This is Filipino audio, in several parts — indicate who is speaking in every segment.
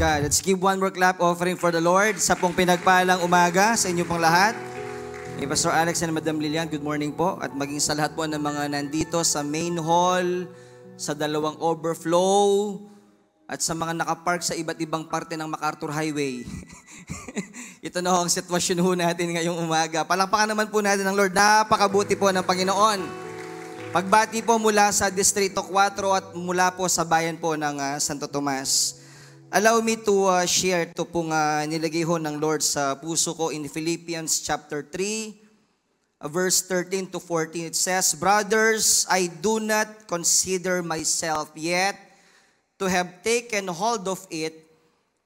Speaker 1: God. Let's give one more clap offering for the Lord sa pong pinagpalang umaga sa inyo pong lahat. Hey, Pastor Alex and Madam Lilian, good morning po. At maging sa lahat po ng mga nandito sa main hall, sa dalawang overflow, at sa mga nakapark sa iba't ibang parte ng MacArthur Highway. Ito na ho ang sitwasyon ho natin ngayong umaga. Palakpakan naman po natin ng Lord. Napakabuti po ng Panginoon. Pagbati po mula sa Distrito 4 at mula po sa bayan po ng Santo Tomas. Allow me to share ito pong nilagay ho ng Lord sa puso ko in Philippians chapter 3, verse 13 to 14. It says, "Brothers, I do not consider myself yet to have taken hold of it,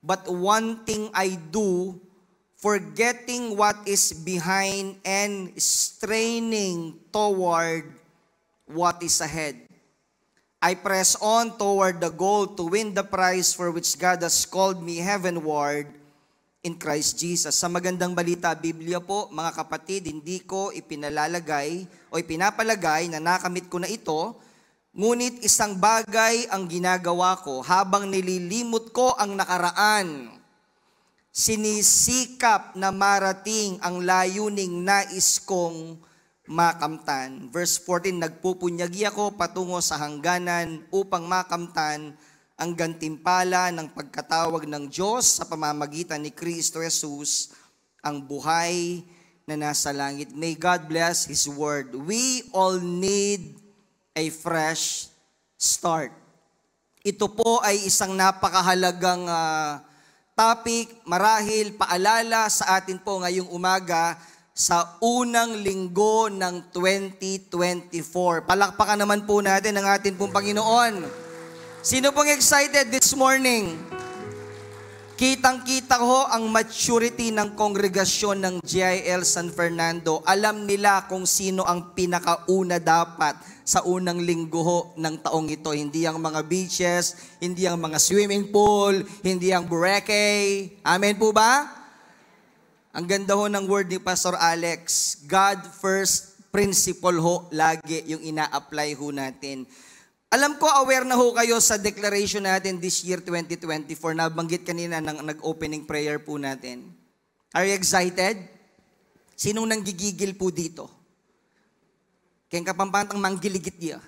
Speaker 1: but one thing I do, forgetting what is behind and straining toward what is ahead. I press on toward the goal to win the prize for which God has called me heavenward in Christ Jesus." Sa magandang balita, Biblia po, mga kapatid, hindi ko ipinalalagay o ipinapalagay na nakamit ko na ito, ngunit isang bagay ang ginagawa ko habang nililimot ko ang nakaraan. Sinisikap na marating ang layuning nais kong makamtan. Verse 14, "Nagpupunyagi ako patungo sa hangganan upang makamtan ang gantimpala ng pagkatawag ng Diyos sa pamamagitan ni Kristo Jesus, ang buhay na nasa langit." May God bless His word. We all need a fresh start. Ito po ay isang napakahalagang topic, marahil paalala sa atin po ngayong umaga sa unang linggo ng 2024. Palakpakan naman po natin ang atin pong Panginoon. Sino pong excited this morning? Kitang-kita ko ang maturity ng kongregasyon ng GIL San Fernando. Alam nila kung sino ang pinakauna dapat sa unang linggo ho ng taong ito. Hindi ang mga beaches, hindi ang mga swimming pool, hindi ang Boracay. Amen po ba? Ang ganda ho ng word ni Pastor Alex, God first principle ho, lagi yung ina-apply ho natin. Alam ko, aware na ho kayo sa declaration natin this year 2024, nabanggit kanina ng nag-opening prayer po natin. Are you excited? Sinong nanggigigil po dito? Kaya kapampantang manggiligit niya.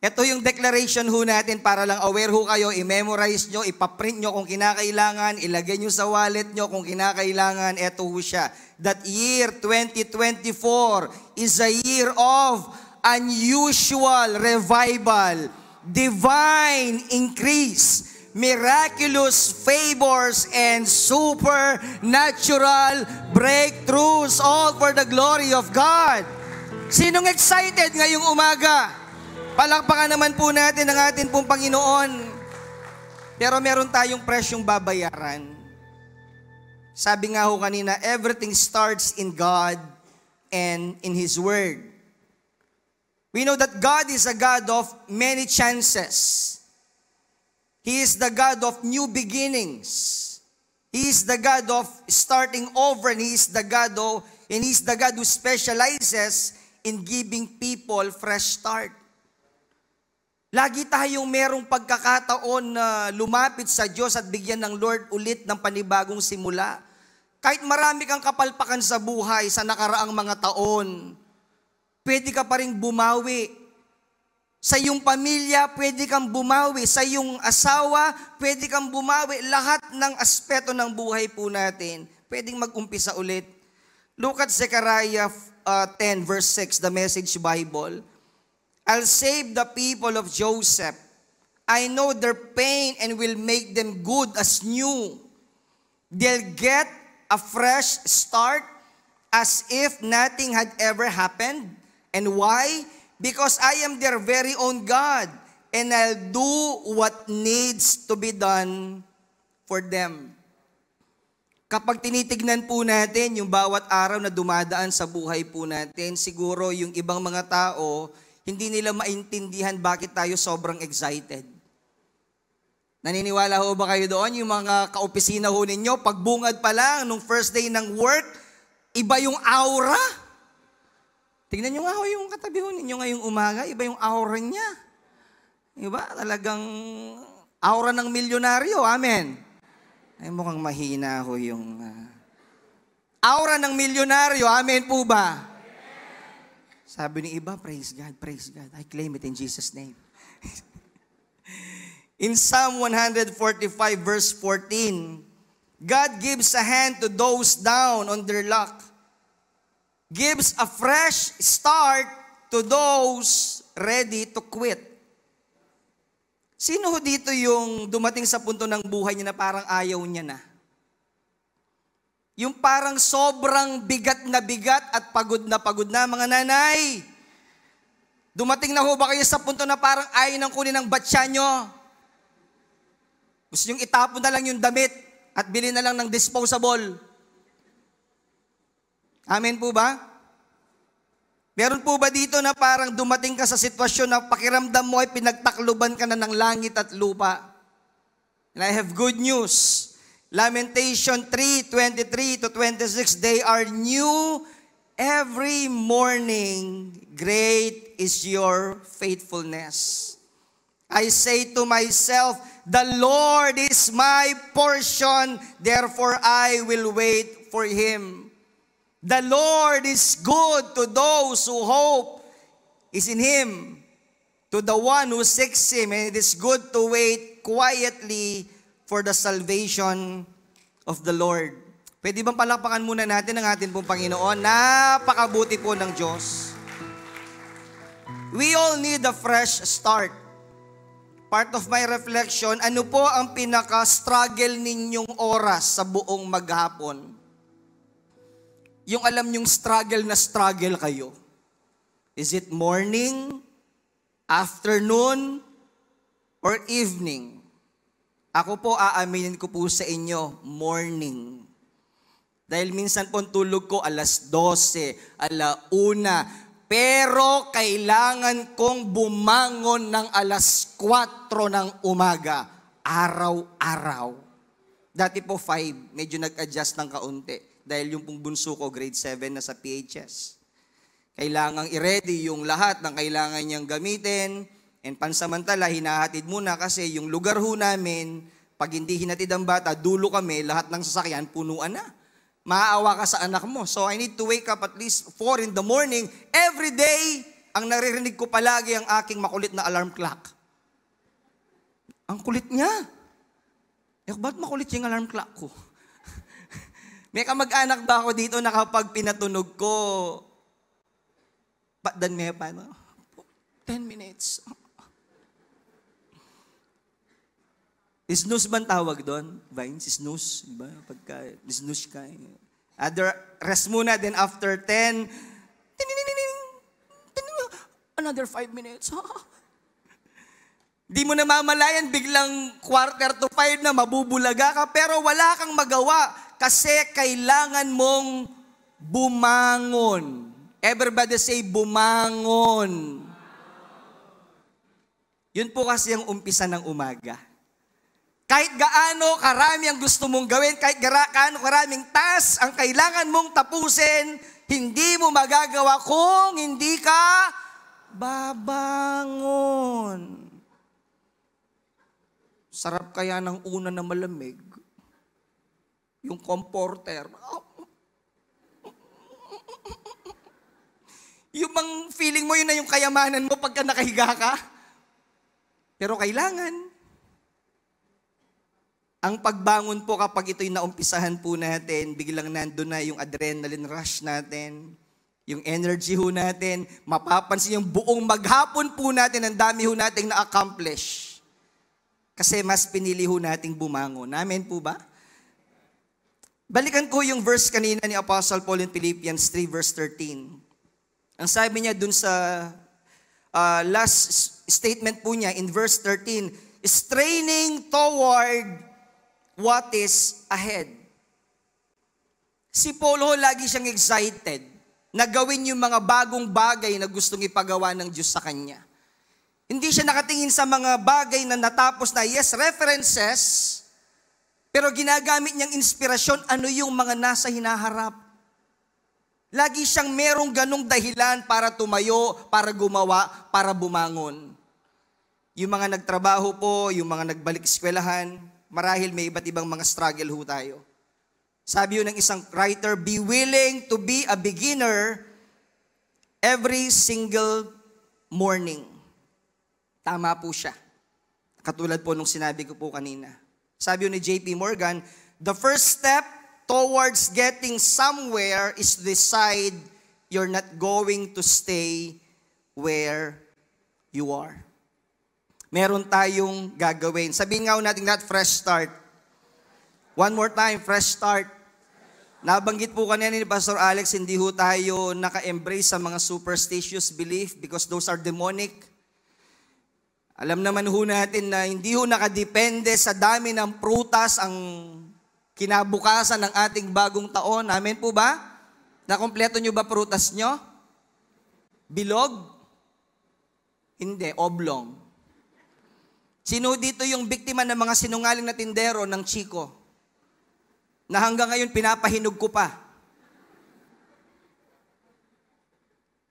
Speaker 1: Ito yung declaration ho natin para lang aware ho kayo, i-memorize nyo, ipaprint nyo kung kinakailangan, ilagay nyo sa wallet nyo kung kinakailangan. Ito ho siya. That year 2024 is a year of unusual revival, divine increase, miraculous favors, and supernatural breakthroughs, all for the glory of God. Sinong excited ngayong umaga? Palakpakan naman po natin ang atin pong Panginoon. Pero meron tayong presyong babayaran. Sabi nga ho kanina, everything starts in God and in His Word. We know that God is a God of many chances. He is the God of new beginnings. He is the God of starting over, and He is the God who specializes in giving people fresh start. Lagi tayong merong pagkakataon na lumapit sa Diyos at bigyan ng Lord ulit ng panibagong simula. Kahit marami kang kapalpakan sa buhay sa nakaraang mga taon, pwede ka pa rin bumawi. Sa iyong pamilya, pwede kang bumawi. Sa iyong asawa, pwede kang bumawi. Lahat ng aspeto ng buhay po natin, pwedeng mag-umpisa ulit. Look at Zechariah 10 verse 6, the Message Bible. "I'll save the people of Joseph. I know their pain and will make them good as new. They'll get a fresh start as if nothing had ever happened. And why? Because I am their very own God, and I'll do what needs to be done for them." Kapag tinitignan po natin yung bawat araw na dumadaan sa buhay po natin, siguro yung ibang mga tao, hindi nila maintindihan bakit tayo sobrang excited. Naniniwala ho ba kayo doon? Yung mga kaopisina ho ninyo, pagbungad pa lang, nung first day ng work, iba yung aura. Tingnan nyo nga ho yung katabi ho ninyo ngayong umaga, iba yung aura niya. Diba? Talagang aura ng milyonaryo, amen. Ay mukhang mahina ho yung aura ng milyonaryo. Amen po ba? Sabi ni iba, praise God, praise God. I claim it in Jesus' name. In Psalm 145 verse 14, God gives a hand to those down on their luck. Gives a fresh start to those ready to quit. Sino ho dito yung dumating sa punto ng buhay niya na parang ayaw niya na? Yung parang sobrang bigat at pagod na mga nanay. Dumating na ho ba kayo sa punto na parang ayaw nang kunin ng batya nyo? Gusto nyong itapon na lang yung damit at bilhin na lang ng disposable. Amen po ba? Meron po ba dito na parang dumating ka sa sitwasyon na pakiramdam mo ay pinagtakluban ka na ng langit at lupa? And I have good news. Lamentation 3:23-26, they are new every morning. Great is your faithfulness. I say to myself, the Lord is my portion, therefore I will wait for Him. The Lord is good to those who hope is in Him, to the one who seeks Him, and it is good to wait quietly for the salvation of the Lord. Pwede bang palakpakan muna natin ang ating pong Panginoon? Napakabuti po ng Diyos. We all need a fresh start. Part of my reflection, ano po ang pinaka-struggle ninyong oras sa buong maghapon? Yung alam nyong struggle na struggle kayo. Is it morning, afternoon, or evening? Ako po, aaminin ko po sa inyo, morning. Dahil minsan po tulog ko 12:00, 1:00, pero kailangan kong bumangon ng 4:00 ng umaga, araw-araw. Dati po 5, medyo nag-adjust ng kaunti. Dahil yung pong bunso ko, grade 7 na sa PHS. Kailangang i-ready yung lahat ng kailangan niyang gamitin. And pansamantala, hinahatid muna kasi yung lugar ho namin, pag hindi hinatid ang bata, dulo kami, lahat ng sasakyan, punuan na. Maaawa ka sa anak mo. So I need to wake up at least 4 in the morning. Every day, ang naririnig ko palagi ang aking makulit na alarm clock. Ang kulit niya. Ba't makulit yung alarm clock ko? May kamag-anak ba ako dito na kapag pinatunog ko, dan may paano? 10 minutes. Snooze ba ang tawag doon? Vines, snooze. Diba? Pagka snooze ka. Rest muna, then after 10, another 5 minutes. Di mo na mamalayan, biglang 4:45 na, mabubulaga ka, pero wala kang magawa. Kasi kailangan mong bumangon. Everybody say, bumangon. Yun po kasi ang umpisa ng umaga. Kahit gaano karami ang gusto mong gawin, kahit gaano karaming task ang kailangan mong tapusin, hindi mo magagawa kung hindi ka babangon. Sarap kaya ng una na malamig. Yung comforter. Yung bang feeling mo yun na yung kayamanan mo pagka nakahiga ka? Pero kailangan. Ang pagbangon po kapag ito'y naumpisahan po natin, biglang nandun na yung adrenaline rush natin, yung energy ho natin, mapapansin yung buong maghapon po natin, ang dami ho nating na-accomplish. Kasi mas pinili ho nating bumangon. Amen po ba? Balikan ko yung verse kanina ni Apostle Paul in Philippians 3 verse 13. Ang sabi niya dun sa last statement po niya in verse 13, straining toward what is ahead. Si Paul ho, lagi siyang excited na gawin yung mga bagong bagay na gustong ipagawa ng Diyos sa kanya. Hindi siya nakatingin sa mga bagay na natapos na, yes, references, pero ginagamit niyang inspirasyon, ano yung mga nasa hinaharap. Lagi siyang merong ganong dahilan para tumayo, para gumawa, para bumangon. Yung mga nagtrabaho po, yung mga nagbalik eskwelahan, marahil may iba't ibang mga struggle ho tayo. Sabi yun ng isang writer, be willing to be a beginner every single morning. Tama po siya. Katulad po nung sinabi ko po kanina. Sabi yun ni J.P. Morgan, the first step towards getting somewhere is to decide you're not going to stay where you are. Meron tayong gagawin. Sabihin nga natin that fresh start. One more time, fresh start. Nabanggit po kanina ni Pastor Alex, hindi ho tayo naka-embrace sa mga superstitious belief because those are demonic. Alam naman ho natin na hindi ho nakadepende sa dami ng prutas ang kinabukasan ng ating bagong taon. Amen po ba? Nakompleto nyo ba prutas nyo? Bilog? Hindi, oblong. Sino dito yung biktima ng mga sinungaling na tindero ng Chico? Na hanggang ngayon pinapahinog ko pa.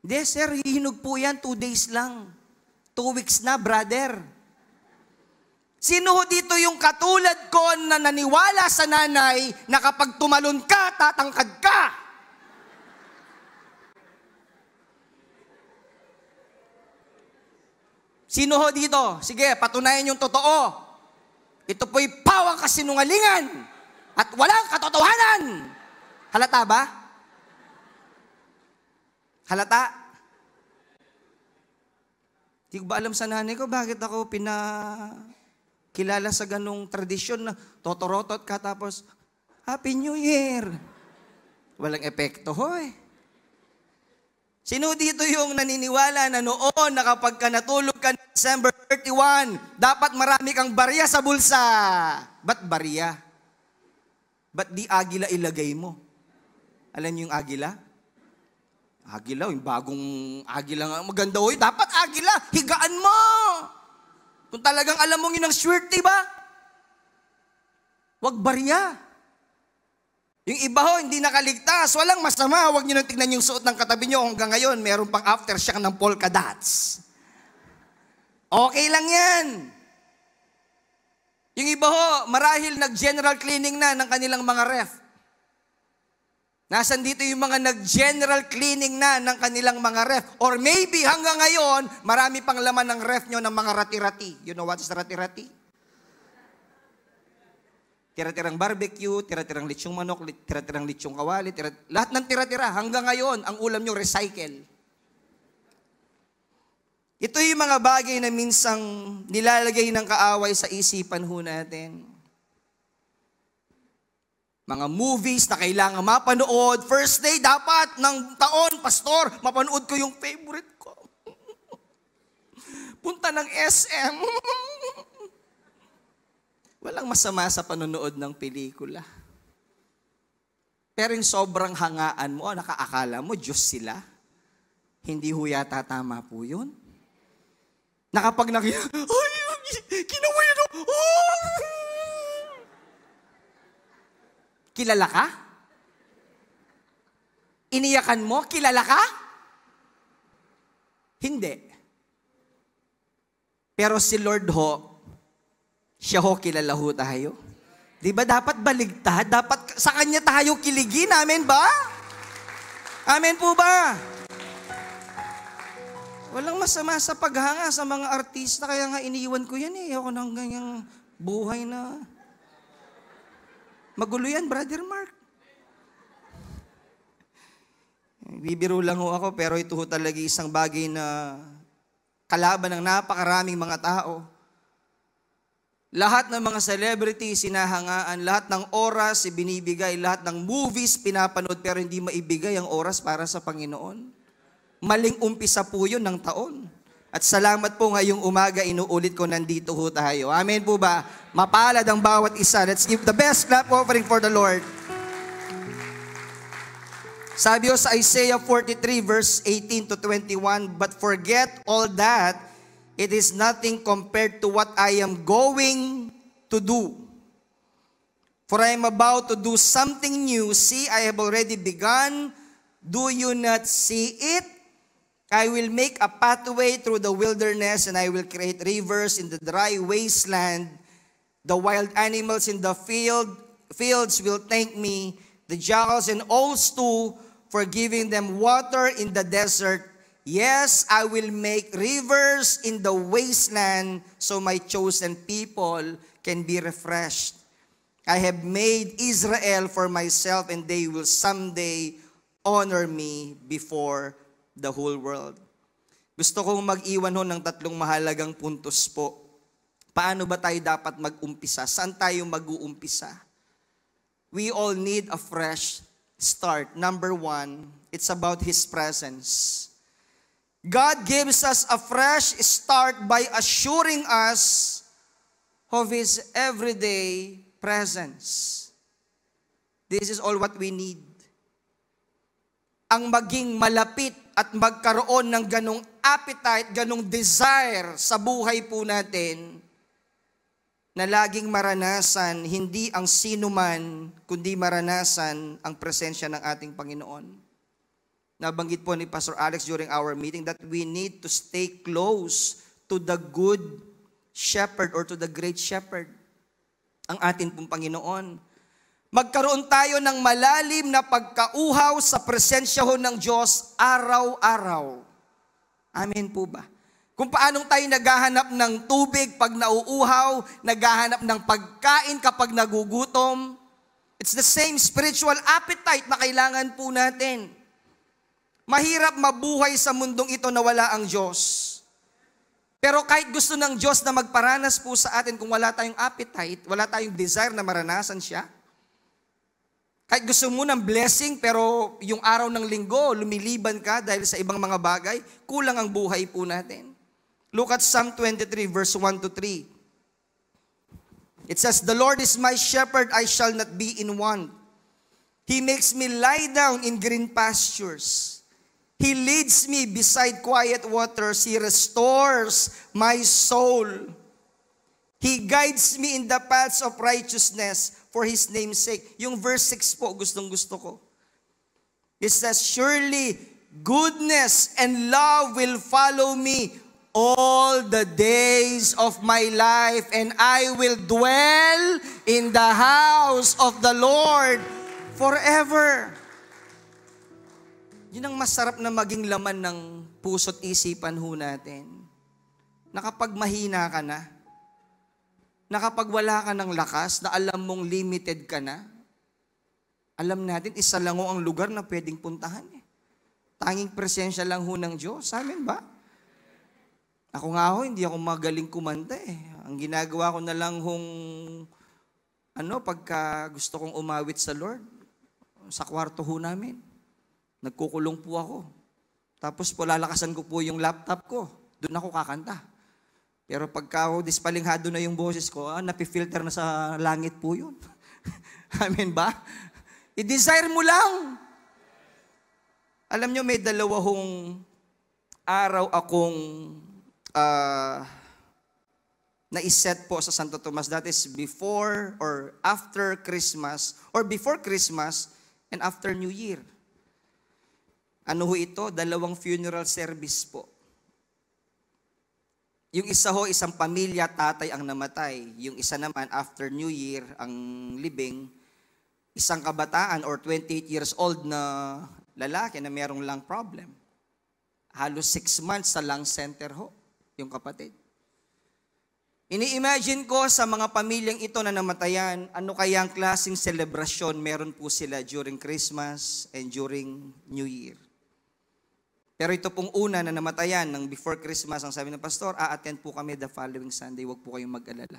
Speaker 1: Hindi, sir, hihinog po yan, 2 days lang. 2 weeks na, brother. Sino dito yung katulad ko na naniwala sa nanay na kapag tumalon ka, tatangkad ka? Sino dito? Sige, patunayan yung totoo. Ito po'y pawang kasinungalingan. At walang katotohanan. Halata ba? Halata? Di ko ba alam sa nanay ko bakit ako kilala sa ganong tradisyon na totorotot ka tapos Happy New Year. Walang epekto hoy. Sino dito yung naniniwala na noon na kapag ka natulog ka December 31, dapat marami kang barya sa bulsa? Ba't barya? Ba't di agila ilagay mo? Alam niyo yung agila? Agila, yung bagong agila nga. Maganda, oy, dapat agila. Higaan mo. Kung talagang alam mong yun ang swerte ba? Huwag barya. Yung iba ho, hindi nakaligtas. Walang masama. Huwag nyo nang tignan yung suot ng katabi nyo. Hanggang ngayon, meron pang aftershock ng polka dots. Okay lang yan. Yung iba ho, marahil nag-general cleaning na ng kanilang mga ref. Nasaan dito yung mga nag-general cleaning na ng kanilang mga ref? Or maybe hanggang ngayon, marami pang laman ng ref nyo ng mga rati-rati. You know what is rati-rati? Tira-tirang barbecue, tira-tirang lechong manok, tira-tirang lechong kawali, lahat ng tira-tira. Hanggang ngayon, ang ulam nyo recycle. Ito yung mga bagay na minsang nilalagay ng kaaway sa isipan ho natin. Mga movies na kailangan mapanood. First day dapat ng taon, pastor, mapanood ko yung favorite ko. Punta ng SM. Walang masama sa panonood ng pelikula. Pero yung sobrang hangaan mo, nakaakala mo, Diyos sila. Hindi ho yata tama po yun. Nakapag nakita, ay, kinawa yun. Oh! Kilala ka? Iniyakan mo? Kilala ka? Hindi. Pero si Lord ho, siya ho kilala ho tayo. Di ba dapat baligtad? Dapat sa Kanya tayo kiligin. Amen ba? Amen po ba? Walang masama sa paghanga sa mga artista. Kaya nga iniiwan ko yan eh. Ako nang ganyang buhay na... Magulo yan, Brother Mark. Bibiro lang ho ako, pero ito ho talaga isang bagay na kalaban ng napakaraming mga tao. Lahat ng mga celebrity sinahangaan, lahat ng oras ibinibigay, lahat ng movies pinapanood, pero hindi maibigay ang oras para sa Panginoon. Maling umpisa po yun ng taon. At salamat po ngayong umaga, inuulit ko, nandito ho tayo. Amen po ba? Mapalad ang bawat isa. Let's give the best clap offering for the Lord. Sabi ho sa Isaiah 43 verse 18 to 21, but forget all that, it is nothing compared to what I am going to do. For I am about to do something new. See, I have already begun. Do you not see it? I will make a pathway through the wilderness, and I will create rivers in the dry wasteland. The wild animals in the fields will thank me, the jackals and owls too, for giving them water in the desert. Yes, I will make rivers in the wasteland so my chosen people can be refreshed. I have made Israel for myself and they will someday honor me before the whole world. Gusto kong mag-iwan ng tatlong mahalagang puntos po. Paano ba tayo dapat mag-umpisa? Saan tayo mag-uumpisa? We all need a fresh start. Number one, it's about His presence. God gives us a fresh start by assuring us of His everyday presence. This is all what we need. Ang maging malapit at magkaroon ng ganong appetite, ganong desire sa buhay po natin, na laging maranasan, hindi ang sinuman, kundi maranasan ang presensya ng ating Panginoon. Nabanggit po ni Pastor Alex during our meeting that we need to stay close to the good shepherd or to the great shepherd, ang atin pong Panginoon. Magkaroon tayo ng malalim na pagkauhaw sa presensya ng Diyos araw-araw. Amen po ba? Kung paanong tayo naghahanap ng tubig pag nauuhaw, naghahanap ng pagkain kapag nagugutom, it's the same spiritual appetite na kailangan po natin. Mahirap mabuhay sa mundong ito na wala ang Diyos. Pero kahit gusto ng Diyos na magparanas po sa atin kung wala tayong appetite, wala tayong desire na maranasan siya, kahit gusto mo ng blessing pero yung araw ng linggo, lumiliban ka dahil sa ibang mga bagay, kulang ang buhay po natin. Look at Psalm 23 verse 1 to 3. It says, "The Lord is my shepherd, I shall not be in want. He makes me lie down in green pastures. He leads me beside quiet waters. He restores my soul. He guides me in the paths of righteousness for His name's sake." Yung verse 6 po, gustong-gusto ko. It says, "Surely goodness and love will follow me all the days of my life, and I will dwell in the house of the Lord forever." Yun ang masarap na maging laman ng puso't isipan ho natin. Na kapag mahina ka na kapag wala ka ng lakas, na alam mong limited ka na, alam natin, isa lang ho ang lugar na pwedeng puntahan. Tanging presensya lang ho ng Diyos. Amen ba? Ako nga ho, hindi ako magaling kumanta eh. Ang ginagawa ko na lang hong, pagka gusto kong umawit sa Lord, sa kwarto ho namin. Nagkukulong po ako. Tapos po lalakasan ko po yung laptop ko. Doon ako kakanta. Pero pagka dispalinghado na yung boses ko, napifilter na sa langit po yun. Amen ba? I-desire mo lang. Alam nyo, may dalawang araw akong na-iset po sa Santo Tomas. That is before or after Christmas, or before Christmas and after New Year. Ano ho ito? 2 funeral service po. Yung isa ho, isang pamilya, tatay ang namatay. Yung isa naman, after New Year, ang libing, isang kabataan or 28 years old na lalaki na merong lung problem. Halos 6 months sa lung center ho, yung kapatid. Ini-imagine ko sa mga pamilyang ito na namatayan, ano kaya ang klaseng selebrasyon meron po sila during Christmas and during New Year. Pero ito pong una na namatayan ng before Christmas, ang sabi ng pastor, a-attend po kami the following Sunday, huwag po kayong mag-alala.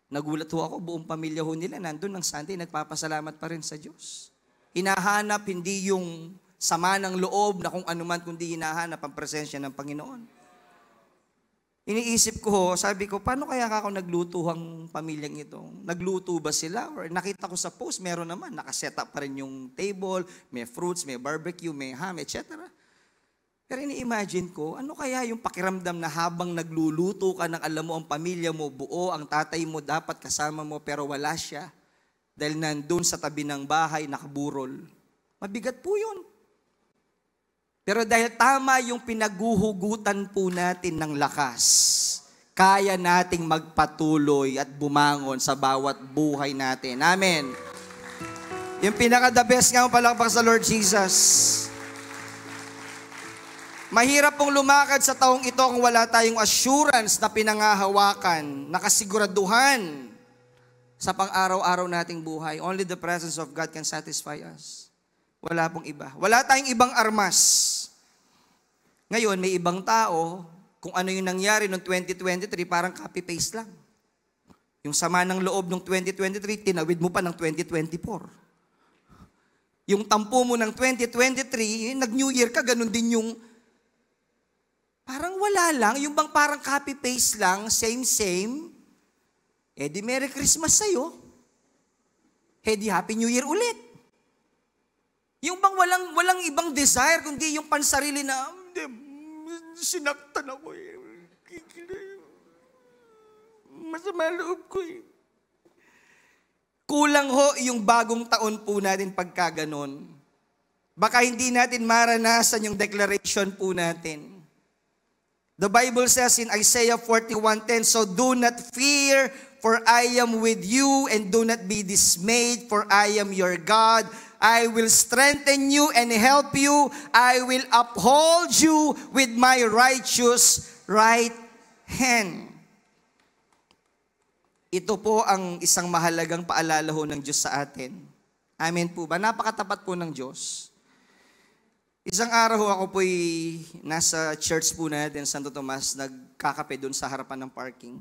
Speaker 1: Nagulat ho ako, buong pamilya ho nila, nandun ng Sunday, nagpapasalamat pa rin sa Diyos. Hinahanap hindi yung sama ng loob na kung anuman, kundi hinahanap ang presensya ng Panginoon. Iniisip ko ho, sabi ko, paano kaya ako nagluto ang pamilyang ito? Nagluto ba sila? Or nakita ko sa post, meron naman, nakaset up pa rin yung table, may fruits, may barbecue, may ham, etc. Pero ini-imagine ko, ano kaya yung pakiramdam na habang nagluluto ka ng alam mo ang pamilya mo, buo, ang tatay mo dapat kasama mo pero wala siya dahil nandun sa tabi ng bahay nakaburol. Mabigat po yun. Pero dahil tama yung pinaguhugutan po natin ng lakas, kaya nating magpatuloy at bumangon sa bawat buhay natin. Amen. Yung pinaka-the best nga palakpak sa Lord Jesus. Mahirap pong lumakad sa taong ito kung wala tayong assurance na pinangahawakan, nakasiguraduhan sa pang-araw-araw nating buhay. Only the presence of God can satisfy us. Wala pong iba. Wala tayong ibang armas. Ngayon, may ibang tao, kung ano yung nangyari noong 2023, parang copy-paste lang. Yung sama ng loob ng 2023, tinawid mo pa ng 2024. Yung tampo mo ng 2023, nag-New Year ka, ganun din yung parang wala lang. Yung bang parang copy-paste lang, same, eh di Merry Christmas sa'yo. Eh di Happy New Year ulit. Yung bang walang ibang desire, kundi yung pansarili na, sinaktan ako eh. Masama loob ko eh. Kulang ho yung bagong taon po natin pagka ganon. Baka hindi natin maranasan yung declaration po natin. The Bible says in Isaiah 41:10, so do not fear, for I am with you, and do not be dismayed, for I am your God. I will strengthen you and help you. I will uphold you with my righteous right hand. Ito po ang isang mahalagang paalala ho ng Diyos sa atin. Amen po ba? Napakatapat po ng Diyos. Isang araw ho ako po'y nasa church po natin, Santo Tomas, nagkakape doon sa harapan ng parking.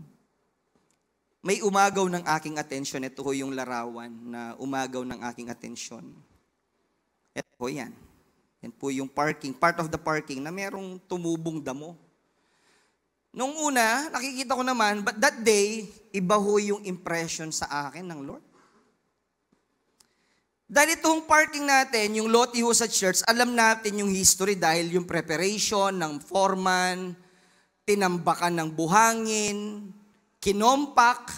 Speaker 1: May umagaw ng aking atensyon. Ito ho yung larawan na umagaw ng aking atensyon. Ito po yan. Yan po yung parking, part of the parking na merong tumubong damo. Nung una, nakikita ko naman, but that day, iba ho yung impression sa akin ng Lord. Dahil itong parking natin, yung lote ho sa church, alam natin yung history dahil yung preparation ng foreman, tinambakan ng buhangin, kinompak,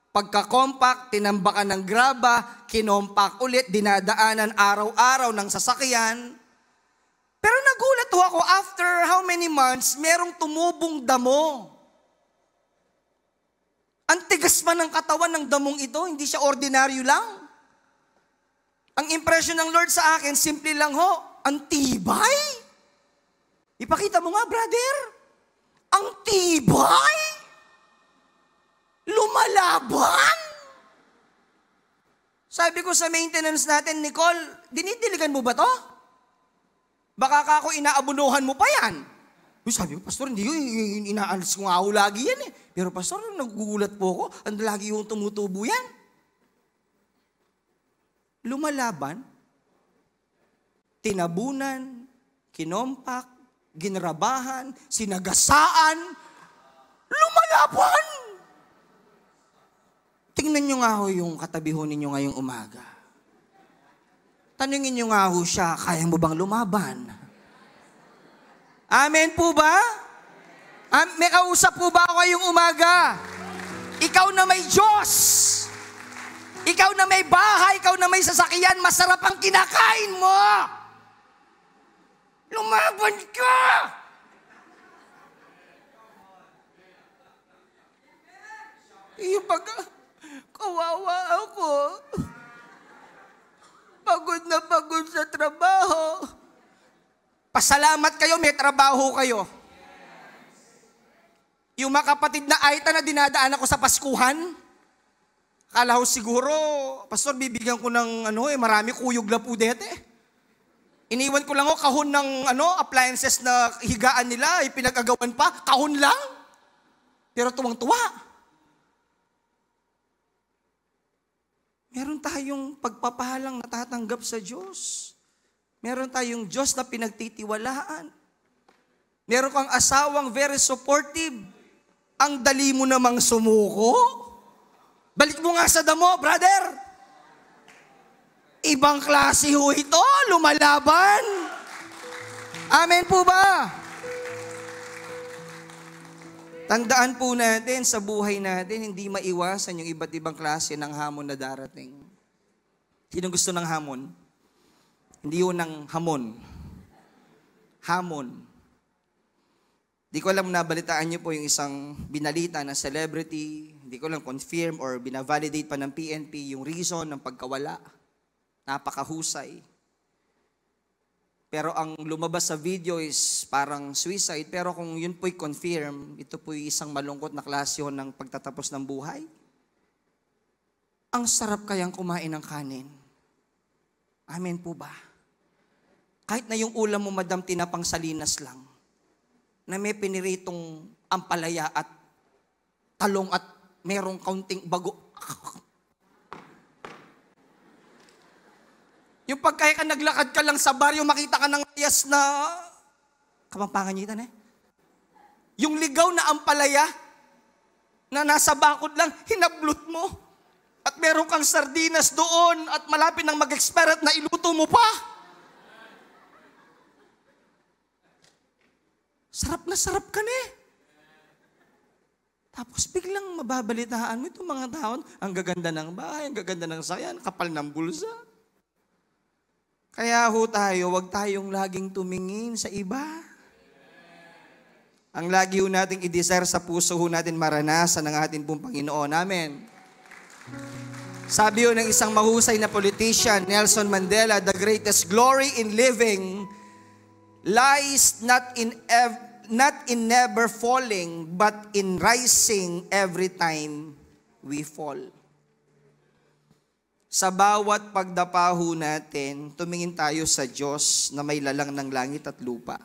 Speaker 1: pagka-compact, tinambakan ng graba, kinompak ulit, dinadaanan araw-araw ng sasakyan. Pero nagulat ho ako, after how many months, merong tumubong damo. Ang tigas man ng katawan ng damong ito, hindi siya ordinaryo lang. Ang impression ng Lord sa akin, simple lang ho, ang tibay. Ipakita mo nga, brother. Ang tibay. Lumalaban. Sabi ko sa maintenance natin, Nicole, dinidiligan mo ba to? Baka ka ako inaabunuhan mo pa yan. Sabi ko, Pastor, hindi yun, inaalis ko nga ako lagi yan eh. Pero Pastor, nagugulat po ako, ang lagi yung tumutubo yan. Lumalaban, tinabunan, kinompak, ginrabahan, sinagasaan, lumalaban. Tingnan nyo nga ho yung katabi ho ninyo ngayong umaga. Tanungin nyo nga ho siya, kaya mo bang lumaban? Amen po ba? May kausap po ba ako ngayong umaga? Ikaw na may Diyos. Ikaw na may bahay, ikaw na may sasakyan, masarap ang kinakain mo. Lumaban ka! Yung kawawa ako. Pagod na pagod sa trabaho. Pasalamat kayo, may trabaho kayo. Yung mga kapatid na Aita na dinadaan ako sa Paskuhan, akala ko siguro, Pastor, bibigyan ko ng marami kuyog na po dete. Iniwan ko lang kahon ng appliances na higaan nila, pinag-agawan pa, kahon lang. Pero tuwang-tuwa. Meron tayong pagpapahalang natatanggap sa Diyos. Meron tayong Diyos na pinagtitiwalaan. Meron kang asawang very supportive. Ang dali mo namang sumuko. Balik mo nga sa damo, brother. Ibang klase ho ito, lumalaban. Amen po ba? Tandaan po natin sa buhay natin, hindi maiwasan yung iba't ibang klase ng hamon na darating. Sino gusto ng hamon? Hindi yun ng hamon. Hamon. Di ko alam, nabalitaan niyo po yung isang binalita na celebrity, hindi ko lang confirm or binavalidate pa ng PNP yung reason ng pagkawala. Napakahusay. Pero ang lumabas sa video is parang suicide. Pero kung yun po'y confirm, ito po'y isang malungkot na klasyon ng pagtatapos ng buhay. Ang sarap kayang kumain ng kanin. Amen po ba? Kahit na yung ulam mo, madam, tinapang salinas lang, na may piniritong ampalaya at talong at merong kaunting bago. Yung pagkaya ka naglakad ka lang sa baryo, makita ka ng layas na Kapampangan yung ligaw na ampalaya na nasa bakod lang, hinablot mo. At meron kang sardinas doon at malapit nang mag-expire at nailuto mo pa. Sarap na sarap ka na eh. Tapos biglang mababalitaan mo itong mga taon, ang gaganda ng bahay, ang gaganda ng sayan, kapal ng bulsa. Kaya ho tayo, wag tayong laging tumingin sa iba. Ang lagi ho nating i-desire sa puso ho natin maranasan ng ating pong Panginoon. Amen. Sabi ho ng isang mahusay na politician, Nelson Mandela, the greatest glory in living lies not in never falling, but in rising every time we fall. Sa bawat pagdapaho natin, tumingin tayo sa Diyos na may lalang ng langit at lupa.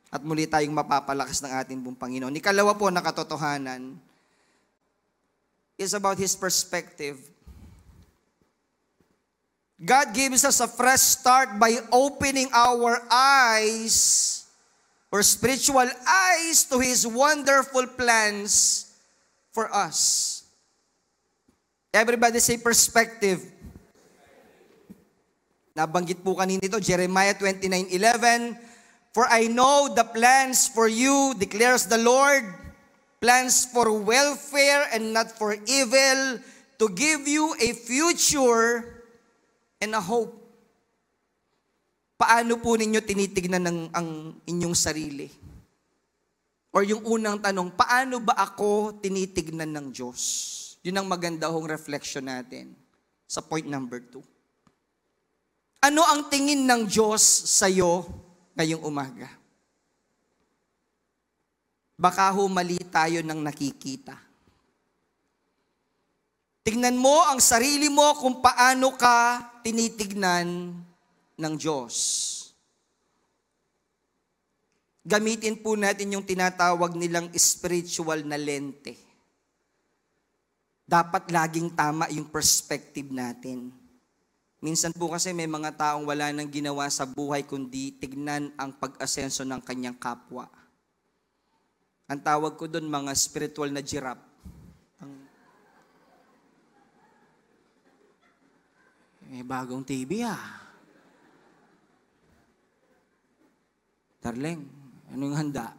Speaker 1: At muli tayong mapapalakas ng ating pong Panginoon. Ikalawa po na katotohanan is about His perspective. God gives us a fresh start by opening our eyes or spiritual eyes to His wonderful plans for us. Everybody say perspective. Nabanggit po kanina ito, Jeremiah 29:11. For I know the plans for you, declares the Lord, plans for welfare and not for evil, to give you a future and a hope. Paano po ninyo tinitignan ang inyong sarili? Or yung unang tanong, paano ba ako tinitignan ng Diyos? Yun ang maganda hong reflection natin sa point number 2. Ano ang tingin ng Diyos sa'yo ngayong umaga? Baka ho mali tayo ng nakikita. Tingnan mo ang sarili mo kung paano ka tinitignan ng Diyos. Gamitin po natin yung tinatawag nilang spiritual na lente. Dapat laging tama yung perspective natin. Minsan po kasi may mga taong wala nang ginawa sa buhay kundi tignan ang pag-asenso ng kanyang kapwa. Ang tawag ko doon mga spiritual na giraffe. May bagong TV Darling, anong handa?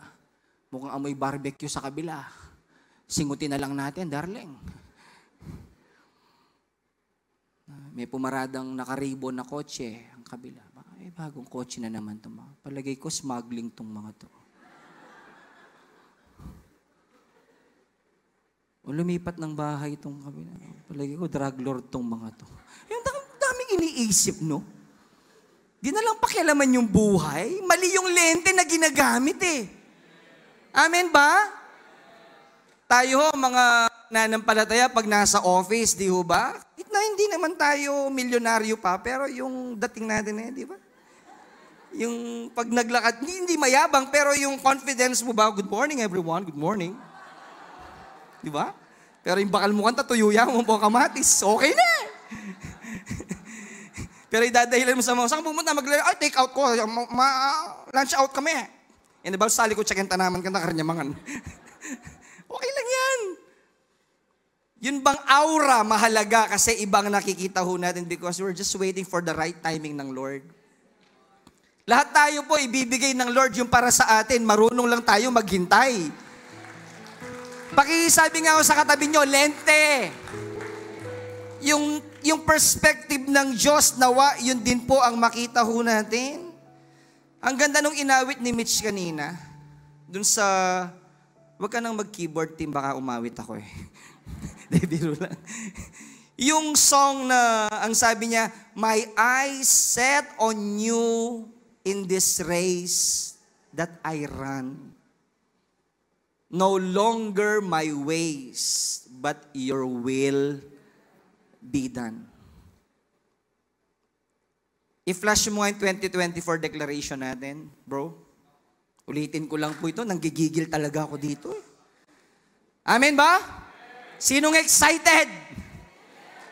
Speaker 1: Mukhang amoy barbecue sa kabila. Singutin na lang natin, darling. May pumaradang nakaribon na kotse ang kabila. Bagong kotse na naman ito. Palagay ko, smuggling itong mga to. O lumipat ng bahay itong kabila. Palagay ko, drug lord itong mga to. Yung daming iniisip, no? Di na lang pakialaman yung buhay. Mali yung lente na ginagamit eh. Amen ba? Tayo ho, mga nanampalataya, pag nasa office, di ho ba? Hindi naman tayo milyonaryo pa, pero yung dating natin di ba? Yung pag naglakad, hindi mayabang, pero yung confidence mo ba, good morning everyone, good morning. Di ba? Pero yung bakal mo kanta, tuyuya mo po kamatis, okay na. Pero idadahilan mo sa mga, saan pumunta, take out ko, lunch out kami. And about sali ko, check-in tanaman ka na karanyamangan. Okay lang yan. Yun bang aura mahalaga kasi ibang nakikita ho natin because we're just waiting for the right timing ng Lord. Lahat tayo po ibibigay ng Lord yung para sa atin, marunong lang tayo maghintay. Pakisabi nga ako sa katabi nyo, lente. Yung perspective ng Diyos nawa, yun din po ang makita ho natin. Ang ganda nung inawit ni Mitch kanina. dun sa, wag ka nang mag-keyboard team, baka umawit ako eh. Di, biro lang. Yung song na, ang sabi niya, my eyes set on you in this race that I run. No longer my ways, but your will be done. I-flash mo nga yung 2024 declaration natin, bro. Ulitin ko lang po ito, nanggigigil talaga ako dito. Amen ba? Sinong excited?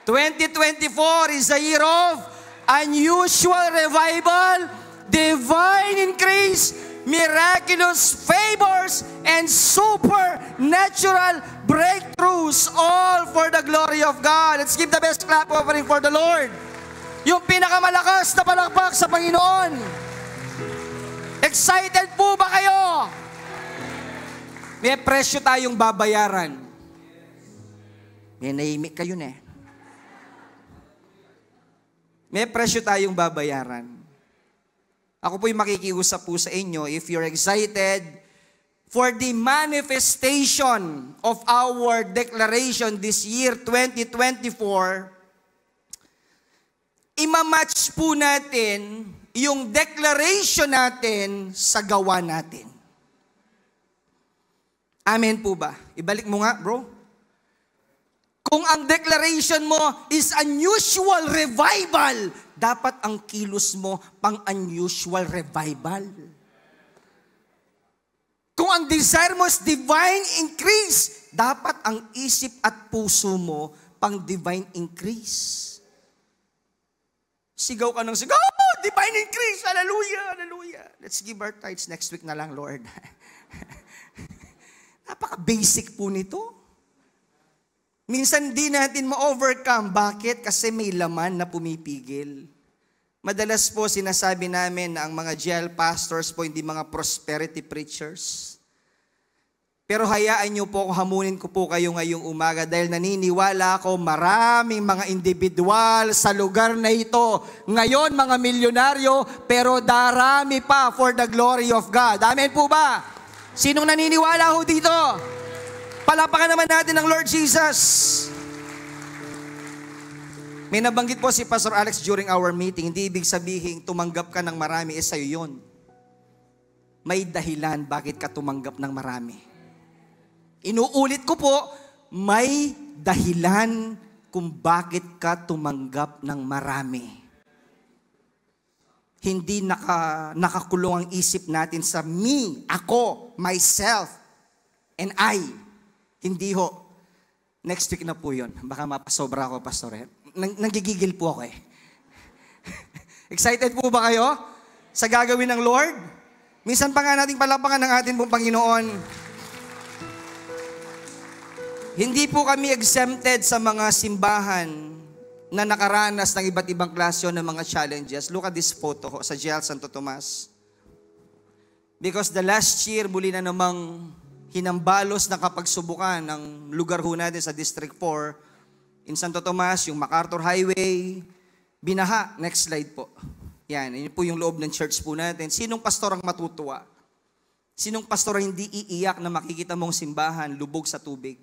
Speaker 1: 2024 is a year of unusual revival, divine increase, miraculous favors, and supernatural breakthroughs, all for the glory of God. Let's give the best clap offering for the Lord. Yung pinakamalakas na palakpak sa Panginoon. Excited po ba kayo? May presyo tayong babayaran. May naimik kayo na eh. May presyo tayong babayaran. Ako po'y makikiusap po sa inyo, if you're excited for the manifestation of our declaration this year, 2024, imamatch po natin yung declaration natin sa gawa natin. Amen po ba? Ibalik mo nga, bro. Kung ang declaration mo is unusual revival, dapat ang kilos mo pang unusual revival. Kung ang desire mo is divine increase, dapat ang isip at puso mo pang divine increase. Sigaw ka ng sigaw, oh, divine increase, hallelujah, hallelujah. Let's give our tithes next week na lang, Lord. Napaka-basic po nito. Minsan di natin ma-overcome. Bakit? Kasi may laman na pumipigil. Madalas po sinasabi namin na ang mga GL pastors po hindi mga prosperity preachers. Pero hayaan niyo po, hamunin ko po kayo ngayong umaga dahil naniniwala ako maraming mga individual sa lugar na ito. Ngayon mga milyonaryo, pero darami pa for the glory of God. Amen po ba? Sinong naniniwala ho dito? Palapakan naman natin ang Lord Jesus. May nabanggit po si Pastor Alex during our meeting, hindi ibig sabihin tumanggap ka ng marami, sa'yo yun. May dahilan bakit ka tumanggap ng marami. Inuulit ko po, may dahilan kung bakit ka tumanggap ng marami. Hindi nakakulong ang isip natin sa me, ako, myself, and I. Hindi ho. Next week na po yun. Baka mapasobra ako, Pastor. Nanggigigil po ako eh. Excited po ba kayo sa gagawin ng Lord? Minsan pa nga nating palapakan ng ating pong Panginoon. Hindi po kami exempted sa mga simbahan na nakaranas ng iba't ibang klasyo ng mga challenges. Look at this photo ho, sa GL Santo Tomas. Because the last year, muli na namang hinambalos na kapagsubukan ng lugar ho natin sa District 4, in Santo Tomas, yung MacArthur Highway, binaha. Next slide po. Yan, yun po yung loob ng church po natin. Sinong pastor ang matutuwa? Sinong pastor ang hindi iiyak na makikita mong simbahan lubog sa tubig?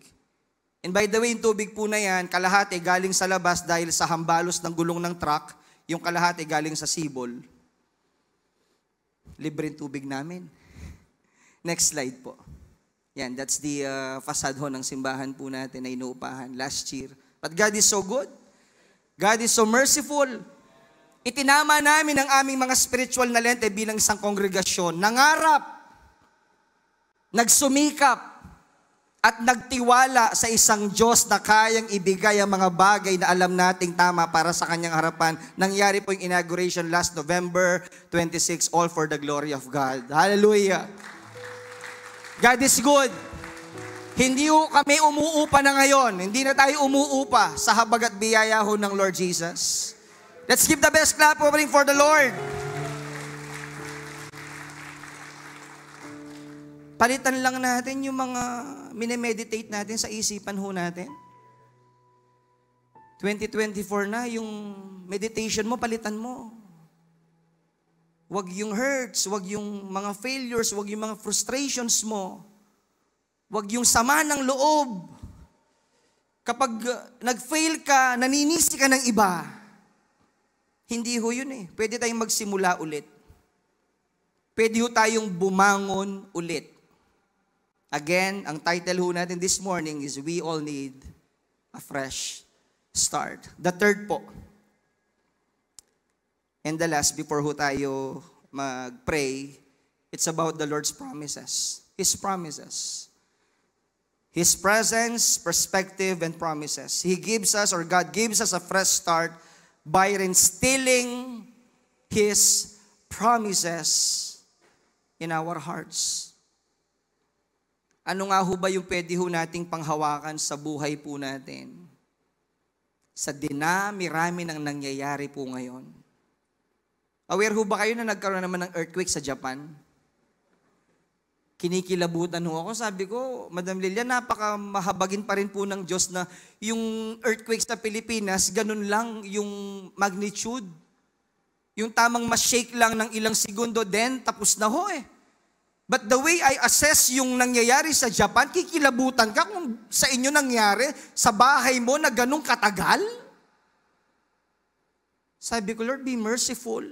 Speaker 1: And by the way, yung tubig po na yan, kalahati galing sa labas dahil sa hambalos ng gulong ng truck, yung kalahati galing sa sibol. Libre yung tubig namin. Next slide po. Yan, that's the facade ho ng simbahan po natin na inuupahan last year. But God is so good. God is so merciful. Itinama namin ang aming mga spiritual na lente bilang isang kongregasyon. Nangarap, nagsumikap, at nagtiwala sa isang Diyos na kayang ibigay ang mga bagay na alam nating tama para sa kanyang harapan. Nangyari po yung inauguration last November 26, all for the glory of God. Hallelujah! God is good. Hindi kami umuupa na ngayon. Hindi na tayo umuupa sa habag at biyaya ho ng Lord Jesus. Let's give the best clap offering for the Lord. Palitan lang natin yung mga minemeditate natin sa isipan ho natin. 2024 na, yung meditation mo, palitan mo. Wag yung hurts, wag yung mga failures, wag yung mga frustrations mo. Wag yung sama ng loob. Kapag nag-fail ka, naninisi ka ng iba. Hindi ho yun eh. Pwede tayong magsimula ulit. Pwede ho tayong bumangon ulit. Again, ang title ho natin this morning is We All Need a Fresh Start. The third po. And the last, before ho tayo mag-pray, it's about the Lord's promises. His promises. His presence, perspective, and promises. He gives us, or God gives us a fresh start by reinstilling His promises in our hearts. Ano nga ho ba yung pwede ho nating panghawakan sa buhay po natin? Sa dinami-rami ng nangyayari po ngayon. Aware ho ba kayo na nagkaroon naman ng earthquake sa Japan? Kinikilabutan ho ako. Sabi ko, Madam Lilia, napakamahabagin pa rin po ng Diyos na yung earthquake sa Pilipinas, ganun lang yung magnitude. Yung tamang ma-shake lang ng ilang segundo, then tapos na ho eh. But the way I assess yung nangyayari sa Japan, kikilabutan ka kung sa inyo nangyari, sa bahay mo na ganun katagal. Sabi ko, Lord, be merciful.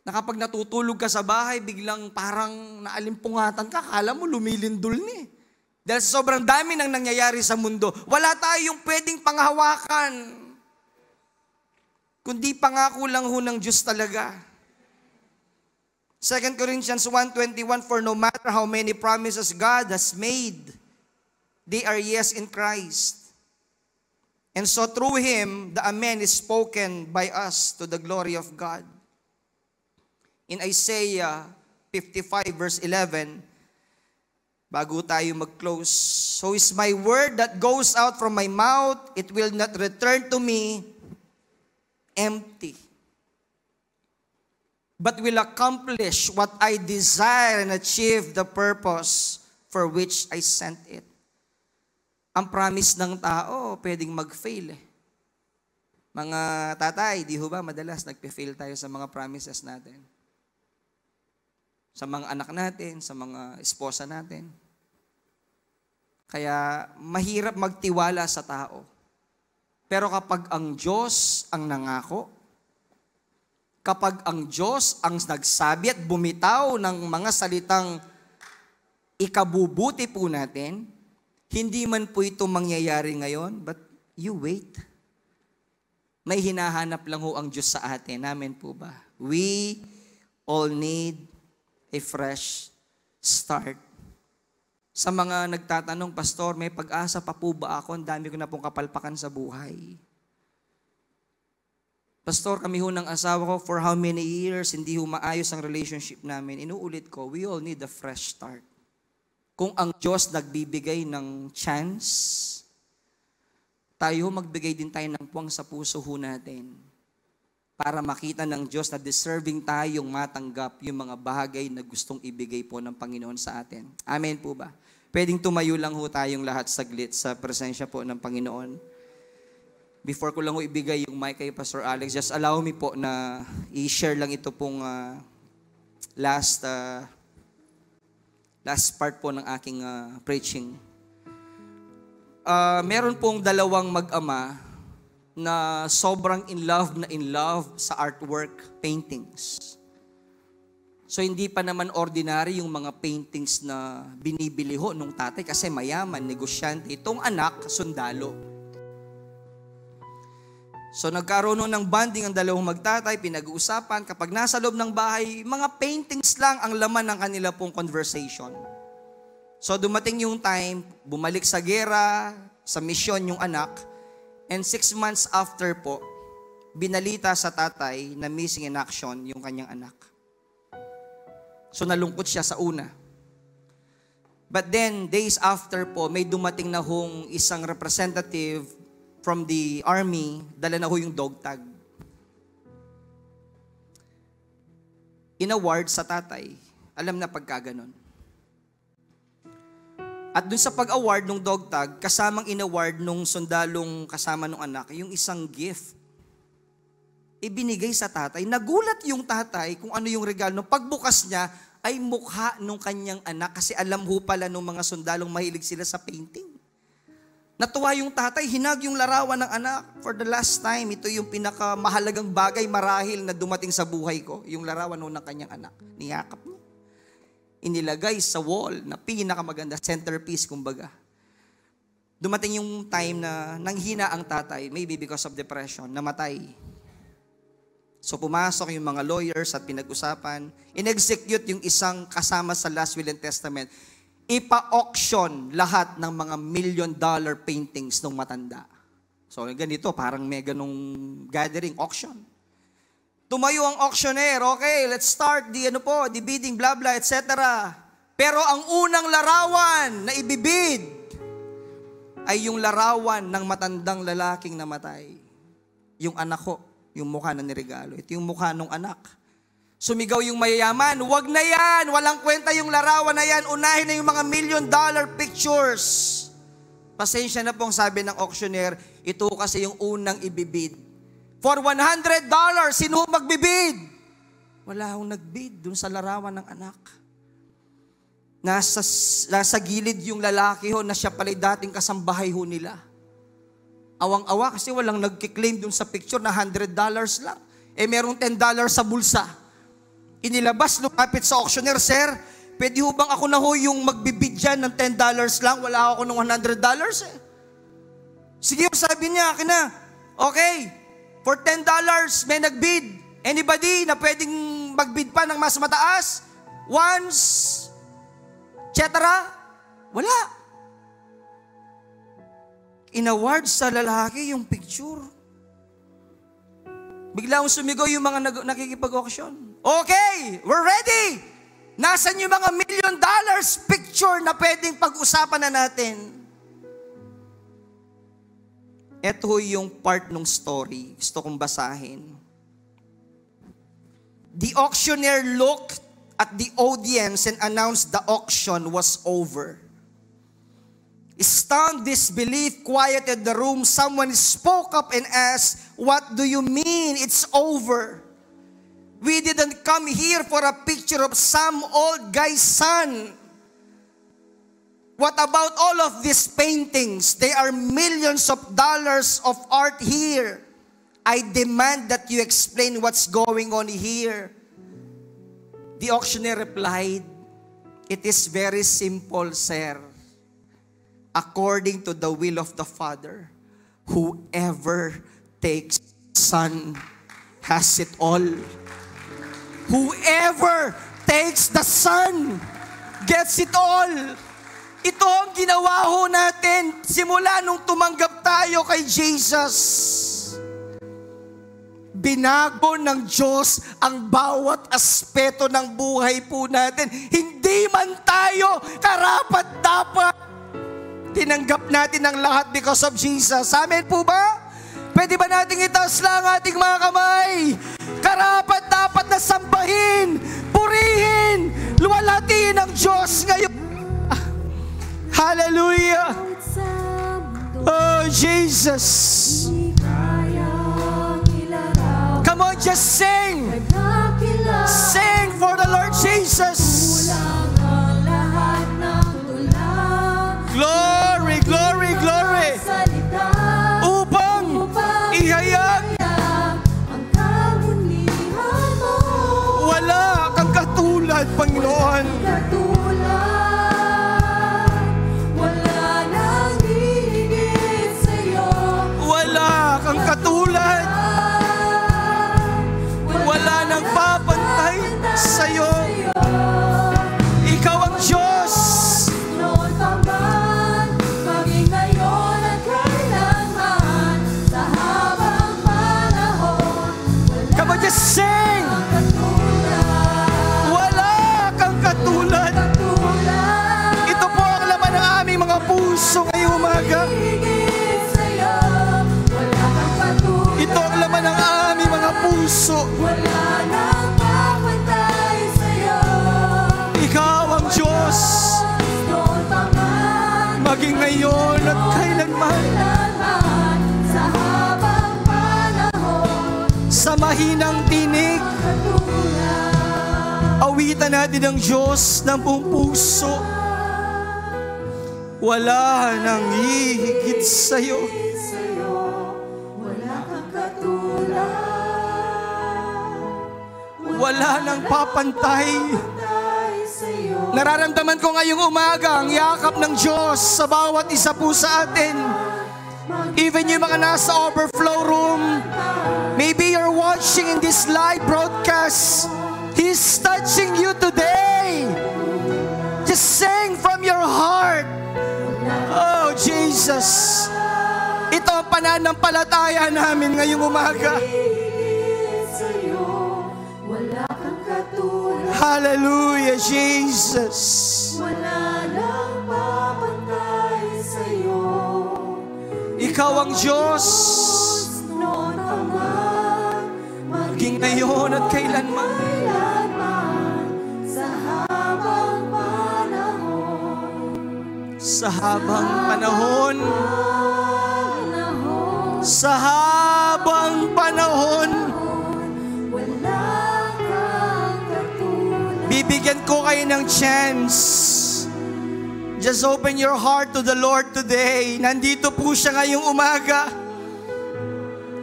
Speaker 1: Na kapag natutulog ka sa bahay, biglang parang naalimpungatan ka, kala mo lumilindol ni. Dahil sa sobrang dami ng nangyayari sa mundo, wala tayong pwedeng panghawakan. Kundi pangako lang ho ng Diyos talaga. 2 Corinthians 1:21, for no matter how many promises God has made, they are yes in Christ. And so through Him, the Amen is spoken by us to the glory of God. In Isaiah 55 verse 11, bago tayo mag-close, so is my word that goes out from my mouth, it will not return to me empty, but will accomplish what I desire and achieve the purpose for which I sent it. Ang promise ng tao, pwedeng mag-fail eh. Mga tatay, di ho ba madalas nagpe-fail tayo sa mga promises natin? Sa mga anak natin, sa mga esposa natin. Kaya mahirap magtiwala sa tao. Pero kapag ang Diyos ang nangako, kapag ang Diyos ang nagsabi at bumitaw ng mga salitang ikabubuti po natin, hindi man po ito mangyayari ngayon, but you wait. May hinahanap lang ho ang Diyos sa atin. Amen po ba? We all need a fresh start. Sa mga nagtatanong, Pastor, may pag-asa pa po ba ako? Ang dami ko na pong kapalpakan sa buhay. Pastor, kami ho ng asawa ko for how many years, hindi ho maayos ang relationship namin. Inuulit ko, we all need a fresh start. Kung ang Diyos nagbibigay ng chance, tayo magbigay din tayo ng puwang sa puso ho natin para makita ng Diyos na deserving tayong matanggap yung mga bagay na gustong ibigay po ng Panginoon sa atin. Amen po ba? Pwedeng tumayo lang ho tayong lahat saglit sa presensya po ng Panginoon. Before ko lang ho ibigay yung mic kay Pastor Alex, just allow me po na i-share lang ito pong last part po ng aking preaching. Meron pong dalawang mag-ama na sobrang in love sa artwork paintings. So hindi pa naman ordinary yung mga paintings na binibili ho nung tatay kasi mayaman, negosyante. Itong anak, sundalo. So nagkaroon ng bonding ang dalawang magtatay, pinag-uusapan. Kapag nasa loob ng bahay, mga paintings lang ang laman ng kanila pong conversation. So dumating yung time, bumalik sa gera, sa misyon yung anak, and 6 months after po, binalita sa tatay na missing in action yung kanyang anak. So nalungkot siya sa una. But then, days after po, may dumating na hong isang representative from the army, dala na ho yung dog tag. In-award sa tatay. Alam na pagkaganon. At dun sa pag-award ng dog tag, kasamang in-award nung sundalong kasama ng anak, yung isang gift. ibinigay sa tatay. Nagulat yung tatay kung ano yung regalo. Pagbukas niya, ay mukha nung kanyang anak kasi alam ho pala nung mga sundalong mahilig sila sa painting. Natuwa yung tatay, hinag yung larawan ng anak. For the last time, ito yung pinakamahalagang bagay marahil na dumating sa buhay ko, yung larawan ng kanyang anak. Niyakap niya. Inilagay sa wall na pinakamaganda, centerpiece kumbaga. Dumating yung time na nanghina ang tatay, maybe because of depression, namatay. So pumasok yung mga lawyers at pinag-usapan, in-execute yung isang kasama sa last will and testament, ipa-auction lahat ng mga $1 million paintings ng matanda. So ganito, parang may ganong gathering, auction. Tumayo ang auctioneer, okay, let's start the bidding, blah blah, etc. Pero ang unang larawan na ibibid ay yung larawan ng matandang lalaking namatay. Yung anak ko. Yung mukha na niregalo. Ito yung mukha ng anak. Sumigaw yung mayayaman, wag na yan, walang kwenta yung larawan na yan, unahin na yung mga $1 million pictures. Pasensya na pong sabi ng auctioneer, ito kasi yung unang ibibid. For $100, sino magbibid? Wala akong nagbid dun sa larawan ng anak. Nasa gilid yung lalaki ho na siya pala'y dating kasambahay ho nila. Awang-awa kasi walang nagkiklaim dun sa picture na $100 lang. Merong $10 sa bulsa. Inilabas, lumapit sa auctioneer, sir, pwede ho bang ako na ho yung magbibid dyan ng $10 lang? Wala ako ng $100 eh. Sige, sabi niya, akin na. Okay, for $10, may nagbid. Anybody na pwedeng magbid pa ng mas mataas? Once, etc. Wala. In-award sa lalaki yung picture. Biglang sumigaw yung mga nakikipag-auction. Okay, we're ready. Nasaan yung mga $1 million picture na pwedeng pag-usapan na natin? Ito yung part ng story. Gusto kong basahin. The auctioneer looked at the audience and announced the auction was over. Stunned disbelief quieted the room. Someone spoke up and asked, "What do you mean it's over? We didn't come here for a picture of some old guy's son. What about all of these paintings? There are millions of dollars of art here. I demand that you explain what's going on here." The auctioneer replied, "It is very simple, sir. According to the will of the Father, whoever takes Son has it all. Whoever takes the Son gets it all." Ito ang ginawa ho natin simula nung tumanggap tayo kay Jesus. Binago ng Diyos ang bawat aspeto ng buhay po natin. Hindi man tayo karapat-dapat. Tinanggap natin ang lahat because of Jesus. Amen po ba? Pwede ba nating itaas lang ating mga kamay? Karapat dapat na sambahin, purihin, luwalhatiin ang Diyos ngayon. Hallelujah! Oh, Jesus! Come on, just sing! Sing for the Lord Jesus! Glory, glory, glory! Upang ihayag wala kang katulad, Panginoon. Wala nang hihigit sa'yo. Wala kang katulad. Wala nang papantay sa'yo. ng Diyos ng buong puso. Wala nang hihigit sa'yo.
Speaker 2: Wala kang katulad.
Speaker 1: Wala nang papantay. Nararamdaman ko ngayong umaga ang yakap ng Diyos sa bawat isa po sa atin. Even yung mga nasa overflow room, maybe you're watching in this live broadcast. He's touching you today. Just sing from your heart. Oh, Jesus. Ito ang pananampalataya namin ngayong umaga. Hallelujah, Jesus.
Speaker 2: Wala nang papantay sa'yo.
Speaker 1: Ikaw ang Diyos.
Speaker 2: Noon pa man,
Speaker 1: Maging ngayon at kailanman.
Speaker 2: sa habang panahon.
Speaker 1: Sa habang panahon. Sa habang panahon.
Speaker 2: Wala kang katulad.
Speaker 1: Bibigyan ko kayo ng chance. Just open your heart to the Lord today. Nandito po siya ngayong umaga.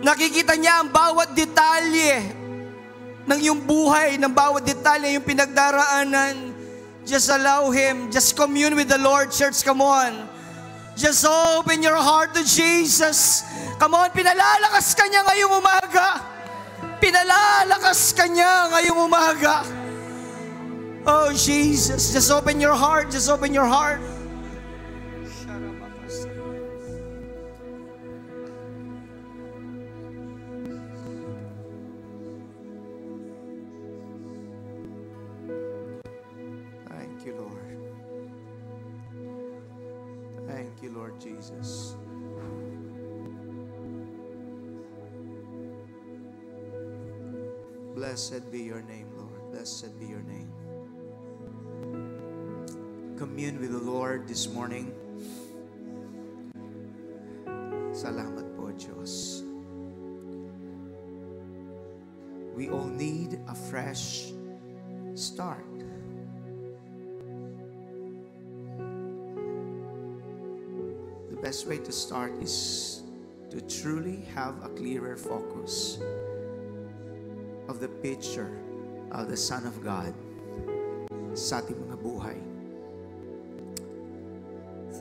Speaker 1: Nakikita niya ang bawat detalye ng iyong buhay, ng bawat detalye yung pinagdaraanan. Just allow Him. Just commune with the Lord, church. Come on. Just open your heart to Jesus. Come on, pinalalakas ka niya ngayong umaga. Pinalalakas ka niya ngayong umaga. Oh, Jesus. Just open your heart. Just open your heart. Thank you, Lord. Thank you, Lord Jesus. Blessed be your name, Lord. Blessed be your name. Commune with the Lord this morning. Salamat po, Diyos. We all need a fresh start. The best way to start is to truly have a clearer focus of the picture of the Son of God sa ating mga buhay.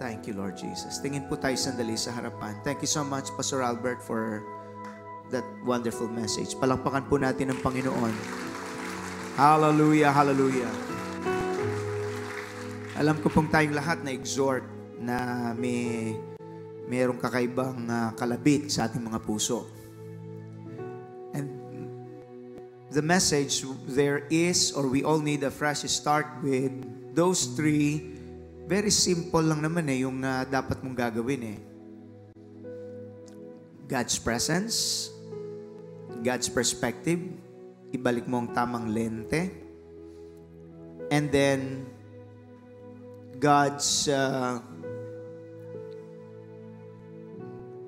Speaker 1: Thank you, Lord Jesus. Tingin po tayo sandali sa harapan. Thank you so much, Pastor Albert, for that wonderful message. Palakpakan po natin ang Panginoon. Hallelujah, hallelujah. Alam ko pong tayong lahat na exhort na mayroong kakaibang kalabit sa ating mga puso. And the message there is, or we all need a fresh start with those three. Very simple lang naman yung dapat mong gagawin God's presence, God's perspective, ibalik mo ang tamang lente, and then God's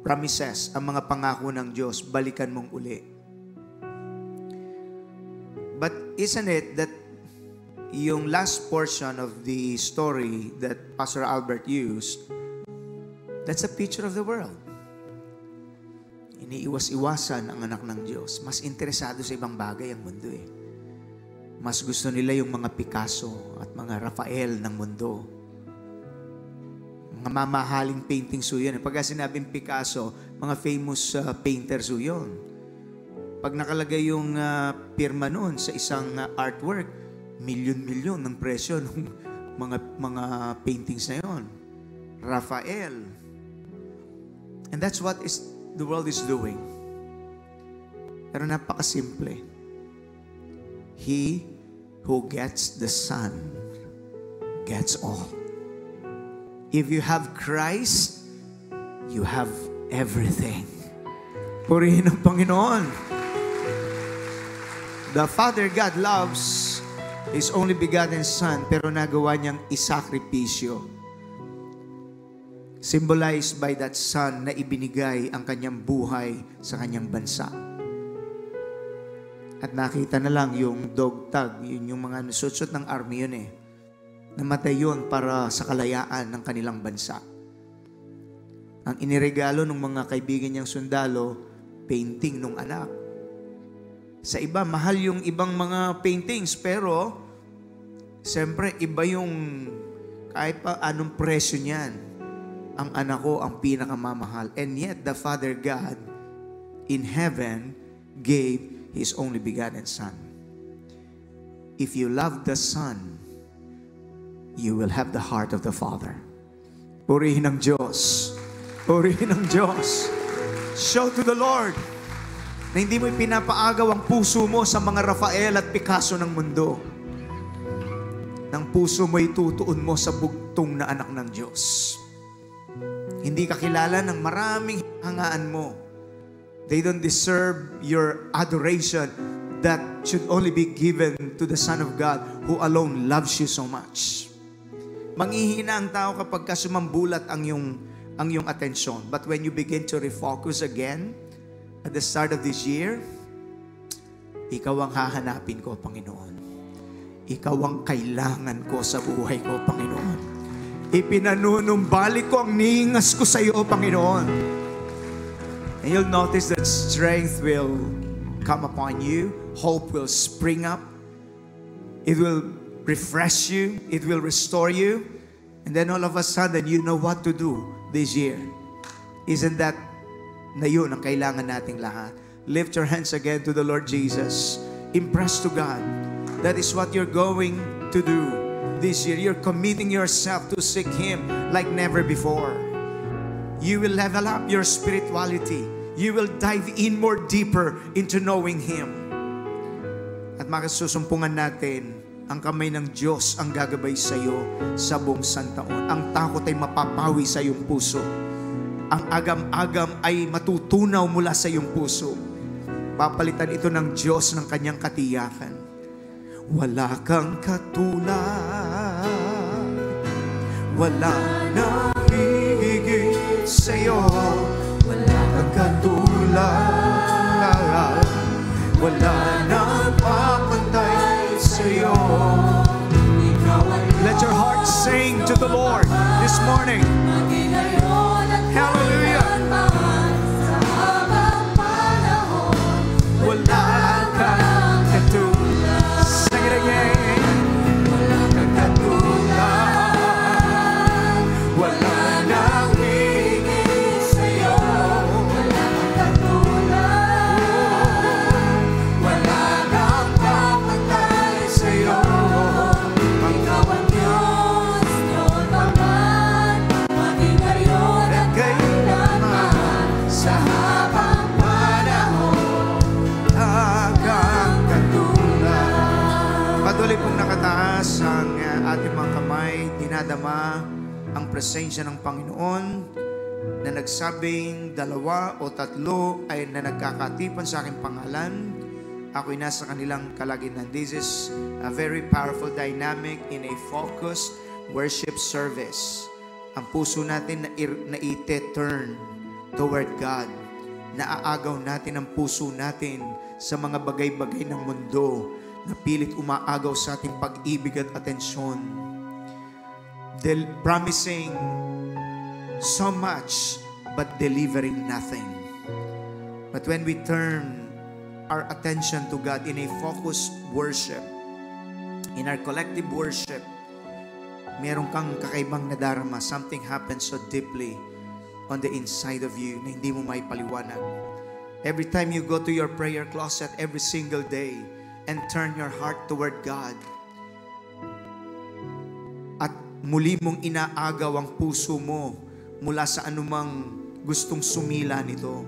Speaker 1: promises, ang mga pangako ng Diyos, balikan mong uli. But isn't it that yung last portion of the story that Pastor Albert used, that's a picture of the world. Iniiwas-iwasan ang anak ng Diyos. Mas interesado sa ibang bagay ang mundo Mas gusto nila yung mga Picasso at mga Rafael ng mundo. Mga mamahaling paintings yun. Pagka sinabing Picasso, mga famous painters yun. Pag nakalagay yung pirma nun sa isang artwork, milyon-milyon ng presyo ng mga paintings na yon. Rafael. And that's what the world is doing. Pero napakasimple. He who gets the Son gets all. If you have Christ, you have everything. Purihin ang Panginoon. The Father God loves His only begotten Son, pero nagawa niyang isakripisyo. Symbolized by that Son na ibinigay ang kanyang buhay sa kanyang bansa.
Speaker 3: At nakita na lang yung dog tag, yun yung mga nasutsot ng army yun eh. Namatay yun para sa kalayaan ng kanilang bansa. Ang iniregalo ng mga kaibigan niyang sundalo, painting nung anak. Sa iba, mahal yung ibang mga paintings, pero siyempre, iba yung kahit pa anong presyo niyan. Ang anak ko ang pinakamamahal. And yet, the Father God in heaven gave His only begotten Son. If you love the Son, you will have the heart of the Father. Purihin ang Diyos. Purihin ang Diyos. Show to the Lord na hindi mo pinapaagaw ang puso mo sa mga Rafael at Picasso ng mundo. Ng puso mo itutuon mo sa bugtong na anak ng Diyos. Hindi ka kilala ng maraming hangaan mo. They don't deserve your adoration that should only be given to the Son of God who alone loves you so much. Manghihina ang tao kapag sumambulat ang iyong atensyon. But when you begin to refocus again at the start of this year, ikaw ang hahanapin ko, Panginoon. Ikaw ang kailangan ko sa buhay ko, Panginoon. Ipinanunumbalik ko ang ningas ko sa iyo, Panginoon. And you'll notice that strength will come upon you. Hope will spring up. It will refresh you. It will restore you. And then all of a sudden, you know what to do this year. Isn't that na yun ang kailangan nating lahat? Lift your hands again to the Lord Jesus. Impress to God. That is what you're going to do this year. You're committing yourself to seek Him like never before. You will level up your spirituality. You will dive in more deeper into knowing Him. At makasusumpungan natin, ang kamay ng Diyos ang gagabay sa iyo sa buong santaon. Ang takot ay mapapawi sa iyong puso. Ang agam-agam ay matutunaw mula sa iyong puso. Papalitan ito ng Diyos ng kanyang katiyakan. Wala kang katulad, wala nang hihigit sa'yo. Wala kang katulad, wala nang papantay sa'yo. Let your heart sing to the Lord this morning. Hallelujah. Wala kang katulad. Sing it again. Wala kang katulad. Wala nang higit sa'yo. Wala kang katulad. Wala nang papantay sa'yo. Ikaw ang Diyos, noon naman, maging ngayon at kailanman, sa habang panahon, agang katulad. Patuloy pong nakataas ang ating mga kamay, dinadama ang presensya ng Panginoon na nagsabing 2 o 3 ay na nagkakatipan sa aking pangalan, ako'y nasa kanilang kalagitnaan. This is a very powerful dynamic in a focused worship service. Ang puso natin na ite-turn toward God. Naaagaw natin ang puso natin sa mga bagay-bagay ng mundo na pilit umaagaw sa ating pag-ibig at atensyon. Promising so much but delivering nothing. But when we turn our attention to God in a focused worship, in our collective worship, meron kang kakaibang nadarama. Something happens so deeply on the inside of you na hindi mo maipaliwanag. Every time you go to your prayer closet every single day and turn your heart toward God, at muli mong inaagaw ang puso mo mula sa anumang gustong sumila nito,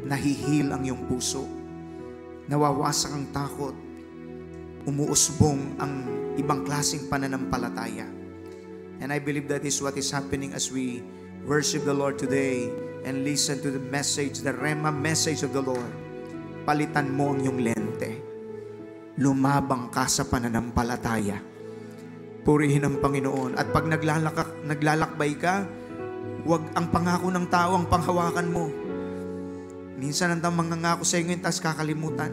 Speaker 3: nahihil ang iyong puso. Nawawasak ang takot. Umuusbong ang ibang klaseng pananampalataya. And I believe that is what is happening as we worship the Lord today and listen to the message, the Rema message of the Lord. Palitan mo ang iyong lente. Lumabang ka sa pananampalataya. Purihin ang Panginoon. At pag naglalakbay ka, huwag ang pangako ng tao ang panghawakan mo. Minsan ang mangangako sa iyo ngayon, tapos kakalimutan.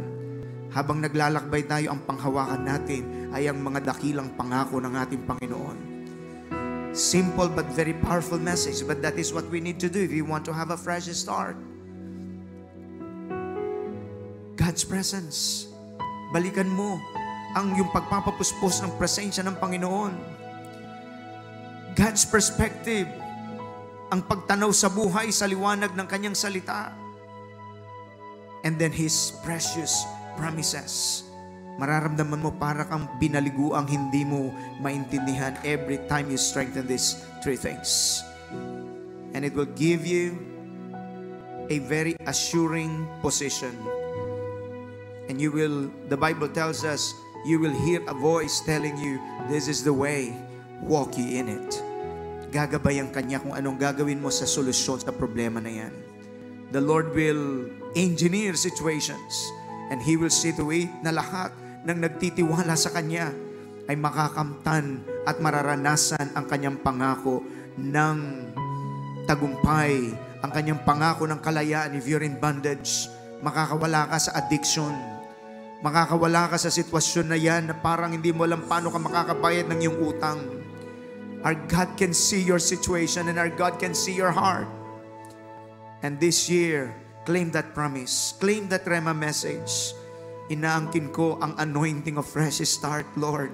Speaker 3: habang naglalakbay tayo, ang panghawakan natin ay ang mga dakilang pangako ng ating Panginoon. Simple but very powerful message, but that is what we need to do if we want to have a fresh start. God's presence. Balikan mo ang yung pagpapapuspos ng presensya ng Panginoon. God's perspective. Ang pagtanaw sa buhay sa liwanag ng kanyang salita. And then His precious promises. Mararamdaman mo para kang binaliguang hindi mo maintindihan every time you strengthen these three things. And it will give you a very assuring position. And you will, the Bible tells us, you will hear a voice telling you, this is the way, walk ye in it. Gagabayan kanya kung anong gagawin mo sa solusyon sa problema na yan. The Lord will engineer situations and He will see to it na lahat ng nagtitiwala sa Kanya ay makakamtan at mararanasan ang Kanyang pangako ng tagumpay, ang Kanyang pangako ng kalayaan. If you're in bondage, makakawala ka sa addiction, makakawala ka sa sitwasyon na yan na parang hindi mo alam paano ka makakabayad ng iyong utang. Our God can see your situation and our God can see your heart. And this year, claim that promise. Claim that Rema message. Inaangkin ko ang anointing of fresh start, Lord.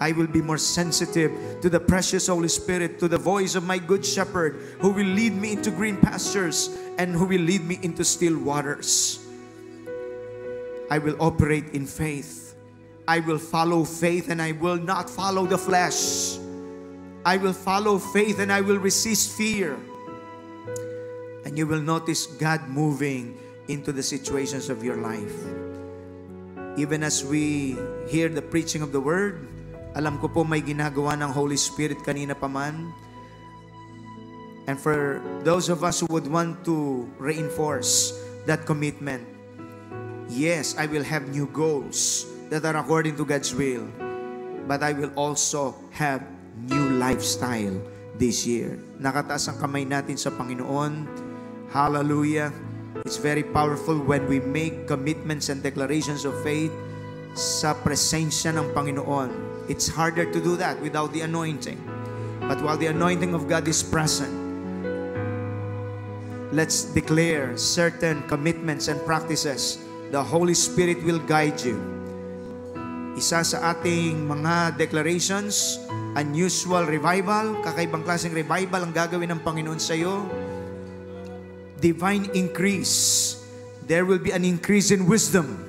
Speaker 3: I will be more sensitive to the precious Holy Spirit, to the voice of my good shepherd, who will lead me into green pastures and who will lead me into still waters. I will operate in faith. I will follow faith and I will not follow the flesh. I will follow faith and I will resist fear. And you will notice God moving into the situations of your life. Even as we hear the preaching of the Word, alam ko po may ginagawa ng Holy Spirit kanina pa man. And for those of us who would want to reinforce that commitment, yes, I will have new goals that are according to God's will. But I will also have new lifestyle this year. Nakataas ang kamay natin sa Panginoon. Hallelujah. It's very powerful when we make commitments and declarations of faith sa presensya ng Panginoon. It's harder to do that without the anointing. But while the anointing of God is present, let's declare certain commitments and practices. The Holy Spirit will guide you. Isa sa ating mga declarations, unusual revival, kakaibang klaseng revival ang gagawin ng Panginoon sa iyo. Divine increase. There will be an increase in wisdom,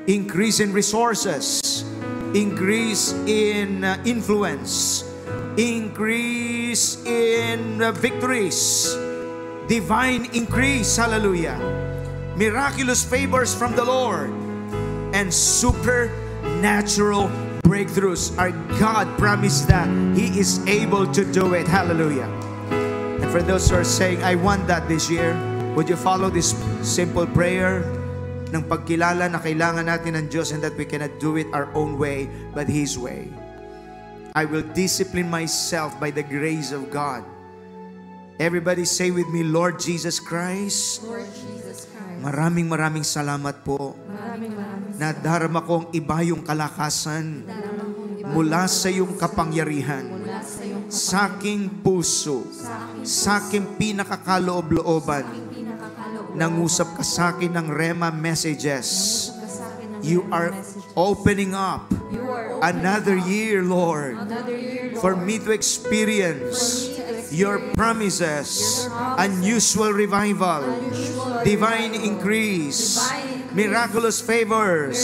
Speaker 3: increase in resources, increase in influence, increase in victories, divine increase, hallelujah, miraculous favors from the Lord, and supernatural breakthroughs. Our God promised that He is able to do it, hallelujah. And for those who are saying, I want that this year, would you follow this simple prayer ng pagkilala na kailangan natin ng Diyos and that we cannot do it our own way, but His way. I will discipline myself by the grace of God. Everybody say with me, Lord Jesus Christ,
Speaker 2: Lord Jesus Christ,
Speaker 3: maraming salamat po na darama kong iba yung kalakasan mula sa iyong kapangyarihan sa aking puso, sa aking pinakakaloob-looban. Nangusap ka sa akin ng Rema messages. You are opening up another year, Lord, for me to experience your promises, unusual revival, divine increase, miraculous favors,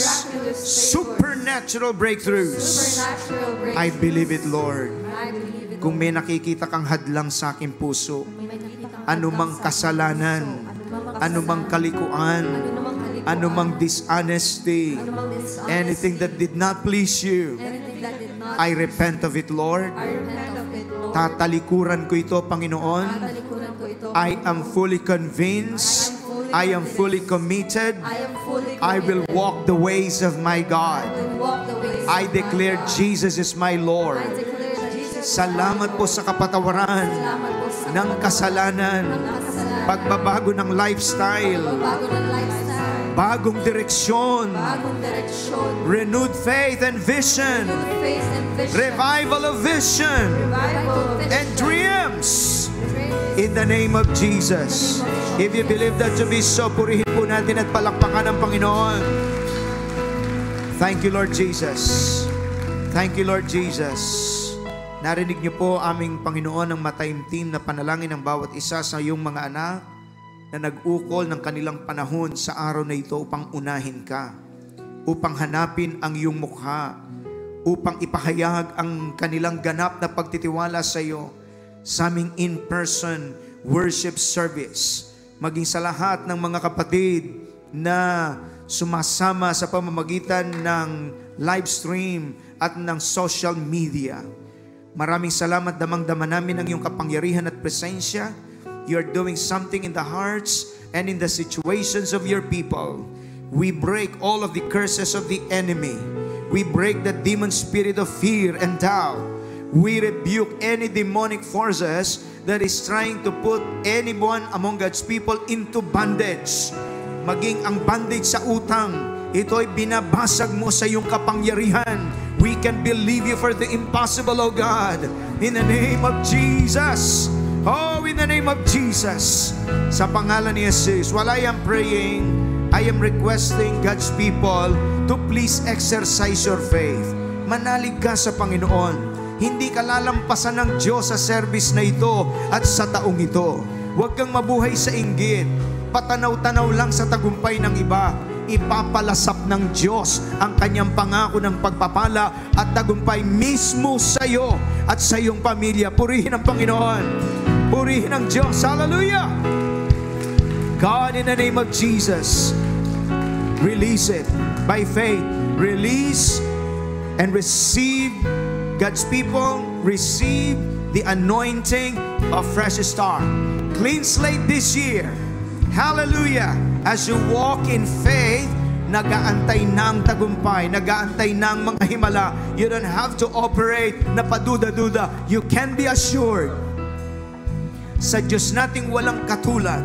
Speaker 3: supernatural breakthroughs. I believe it, Lord. Kung may nakikita kang hadlang sa aking puso, anumang kasalanan, anumang kalikuan, anumang dishonesty, anything that did not please you, I repent of it, Lord. Tatalikuran ko ito, Panginoon. I am fully convinced. I am fully committed. I will walk the ways of my God. I declare Jesus is my Lord. Salamat po sa kapatawaran ng kasalanan, pagbabago ng lifestyle, bagong direksyon,
Speaker 2: bagong direksyon,
Speaker 3: renewed faith and vision,
Speaker 2: renewed faith and vision,
Speaker 3: revival of vision
Speaker 2: revival of
Speaker 3: and
Speaker 2: vision,
Speaker 3: dreams.
Speaker 2: dreams.
Speaker 3: In the name of Jesus. If you believe that to be so, purihin po natin at palakpakan ng Panginoon. Thank you, Lord Jesus. Thank you, Lord Jesus. Narinig niyo po aming Panginoon ang mataimtim na panalangin ng bawat isa sa iyong mga anak na nag-ukol ng kanilang panahon sa araw na ito upang unahin ka, upang hanapin ang iyong mukha, upang ipahayag ang kanilang ganap na pagtitiwala sa iyo sa aming in-person worship service, maging sa lahat ng mga kapatid na sumasama sa pamamagitan ng live stream at ng social media. Maraming salamat, damang-dama namin ang iyong kapangyarihan at presensya. You are doing something in the hearts and in the situations of your people. We break all of the curses of the enemy. We break the demon spirit of fear and doubt. We rebuke any demonic forces that is trying to put anyone among God's people into bondage. Maging ang bondage sa utang, ito'y binabasag mo sa iyong kapangyarihan. We can believe you for the impossible, oh God. In the name of Jesus. Oh, in the name of Jesus. Sa pangalan ni Jesus, while I am praying, I am requesting God's people to please exercise your faith. Manalig ka sa Panginoon. Hindi ka lalampasan ng Diyos sa service na ito at sa taong ito. Huwag kang mabuhay sa inggit. Patanaw-tanaw lang sa tagumpay ng iba. Ipapalasap ng Diyos ang kanyang pangako ng pagpapala at tagumpay mismo sa iyo at sa iyong pamilya. Purihin ang Panginoon. Purihin ang Diyos. Hallelujah! God, in the name of Jesus, release it by faith. Release and receive God's people. Receive the anointing of fresh start. Clean slate this year. Hallelujah! As you walk in faith, nagaantay ng tagumpay, nagaantay ng mga himala. You don't have to operate na paduda-duda. You can be assured, sa Diyos nating walang katulad,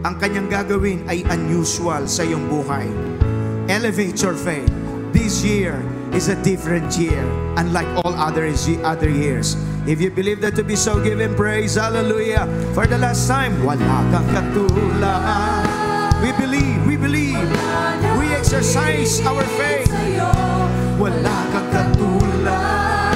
Speaker 3: ang kanyang gagawin ay unusual sa iyong buhay. Elevate your faith. This year is a different year, unlike all other years. If you believe that to be so, give Him praise. Hallelujah. For the last time, wala kang katulad. We believe. We exercise our faith. Wala kang katulad.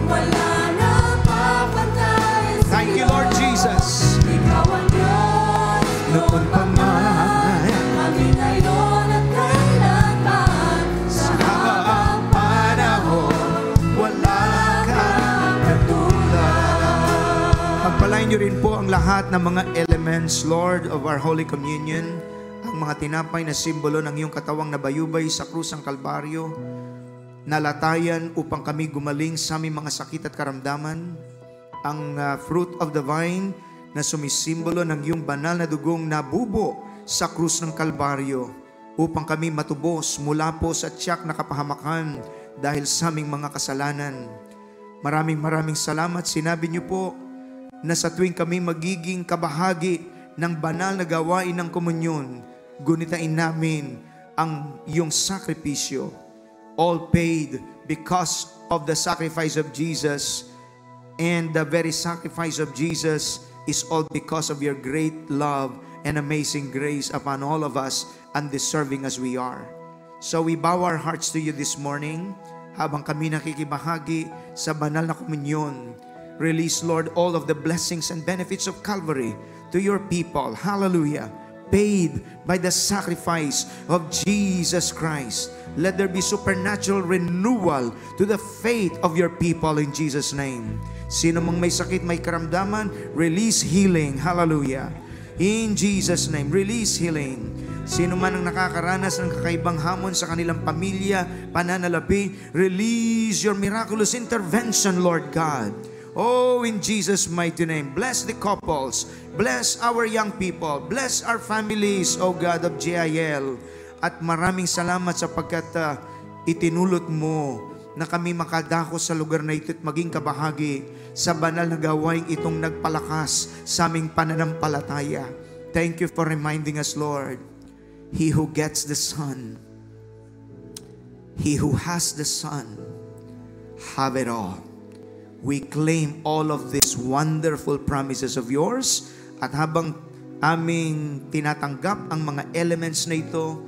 Speaker 2: Wala na papantay sa'yo.
Speaker 3: Thank you, Lord Jesus.
Speaker 2: Ikaw ang Diyos,
Speaker 3: Noon pa man,
Speaker 2: kami ngayon at kailanman. Sa
Speaker 3: habang panahon, wala kang katulad. Pagpalain niyo rin po ang lahat ng mga elements, Lord, of our Holy Communion, ang mga tinapay na simbolo ng iyong katawang nabayubay sa krus ng Kalbaryo, nalatayan upang kami gumaling sa aming mga sakit at karamdaman, ang fruit of the vine na sumisimbolo ng iyong banal na dugong nabubo sa krus ng Kalbaryo, upang kami matubos mula po sa tiyak na kapahamakan dahil sa aming mga kasalanan. Maraming salamat. Sinabi niyo po na sa tuwing kami magiging kabahagi ng banal na gawain ng komunyon, gunitain namin ang iyong sakripisyo. All paid because of the sacrifice of Jesus, and the very sacrifice of Jesus is all because of your great love and amazing grace upon all of us, undeserving as we are. So we bow our hearts to you this morning habang kami nakikibahagi sa banal na komunyon. Release, Lord, all of the blessings and benefits of Calvary to your people. Hallelujah. Paid by the sacrifice of Jesus Christ. Let there be supernatural renewal to the faith of your people in Jesus' name. Sino mang may sakit, may karamdaman, release healing. Hallelujah. In Jesus' name, release healing. Sino man ang nakakaranas ng kakaibang hamon sa kanilang pamilya, pananalapi, release your miraculous intervention, Lord God. Oh, in Jesus' mighty name, bless the couples, bless our young people, bless our families, oh God of JIL. At maraming salamat sapagkat itinulot mo na kami makadako sa lugar na ito at maging kabahagi sa banal na gawain itong nagpalakas sa aming pananampalataya. Thank you for reminding us, Lord. He who gets the Son, he who has the Son, have it all. We claim all of these wonderful promises of yours, at habang aming tinatanggap ang mga elements na ito,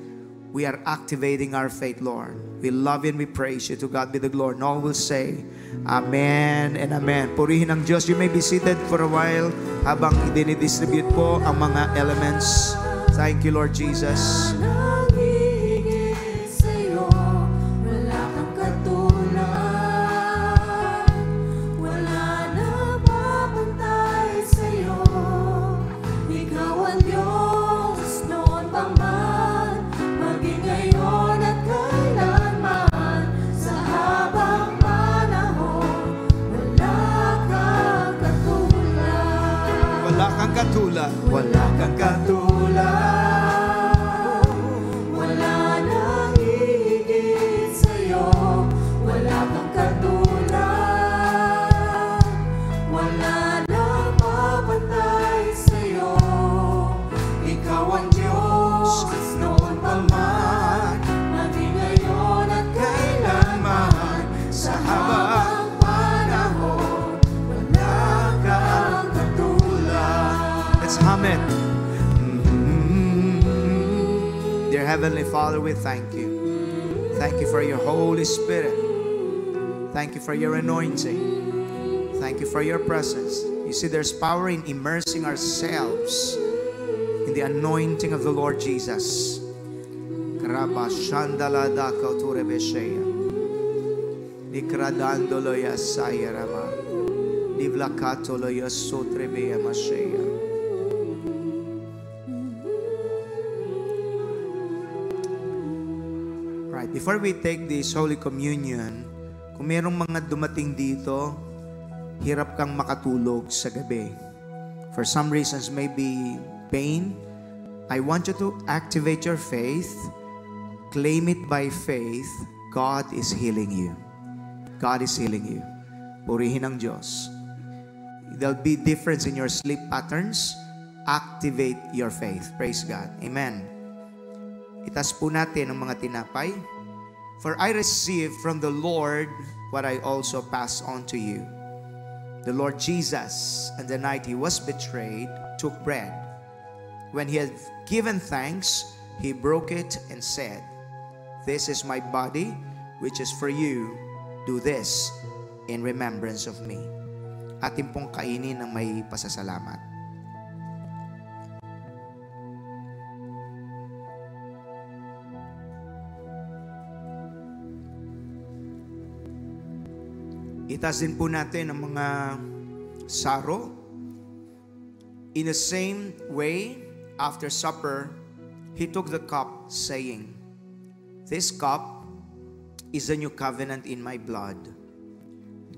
Speaker 3: we are activating our faith, Lord. We love you and we praise you. To God be the glory. And all will say, Amen and Amen. Purihin ang Diyos. You may be seated for a while habang i-distribute po ang mga elements. Thank you, Lord Jesus.
Speaker 2: Nangigit sa'yo, wala kang katulad. Wala na mapantay sa'yo. Ikaw ang Diyos noon pa man, maging ngayon at kailanman. Sa habang panahon, wala kang katulad.
Speaker 3: Wala kang katulad. Wala kang katulad.
Speaker 2: Wala nang hihigit sa'yo, wala kang katulad. Wala nang mapantay sa'yo. Ikaw ang Diyos noon pa man, maging ngayon at kailanman. Sa habang panahon, wala kang katulad.
Speaker 3: Let's hum it. Dear Heavenly Father, we thank you. Thank you for your Holy Spirit. Thank you for your anointing. Thank you for your presence. You see, there's power in immersing ourselves in the anointing of the Lord Jesus. Kraba shandalada kauturebesheya. Nikradandolo yasaya rama. Divlakatolo yasotrebeya masheya. Right, before we take this Holy Communion, kung merong mga dumating dito, hirap kang makatulog sa gabi. For some reasons, maybe pain. I want you to activate your faith. Claim it by faith. God is healing you. God is healing you. Purihin ang Diyos. There'll be difference in your sleep patterns. Activate your faith. Praise God. Amen. Itas po natin ang mga tinapay. For I received from the Lord what I also pass on to you. The Lord Jesus, on the night he was betrayed, took bread. When he had given thanks, he broke it and said, "This is my body, which is for you. Do this in remembrance of me." Atin pong kainin ng may pasasalamat. Itas din po natin ang mga saro. In the same way, after supper, he took the cup, saying, "This cup is the new covenant in my blood.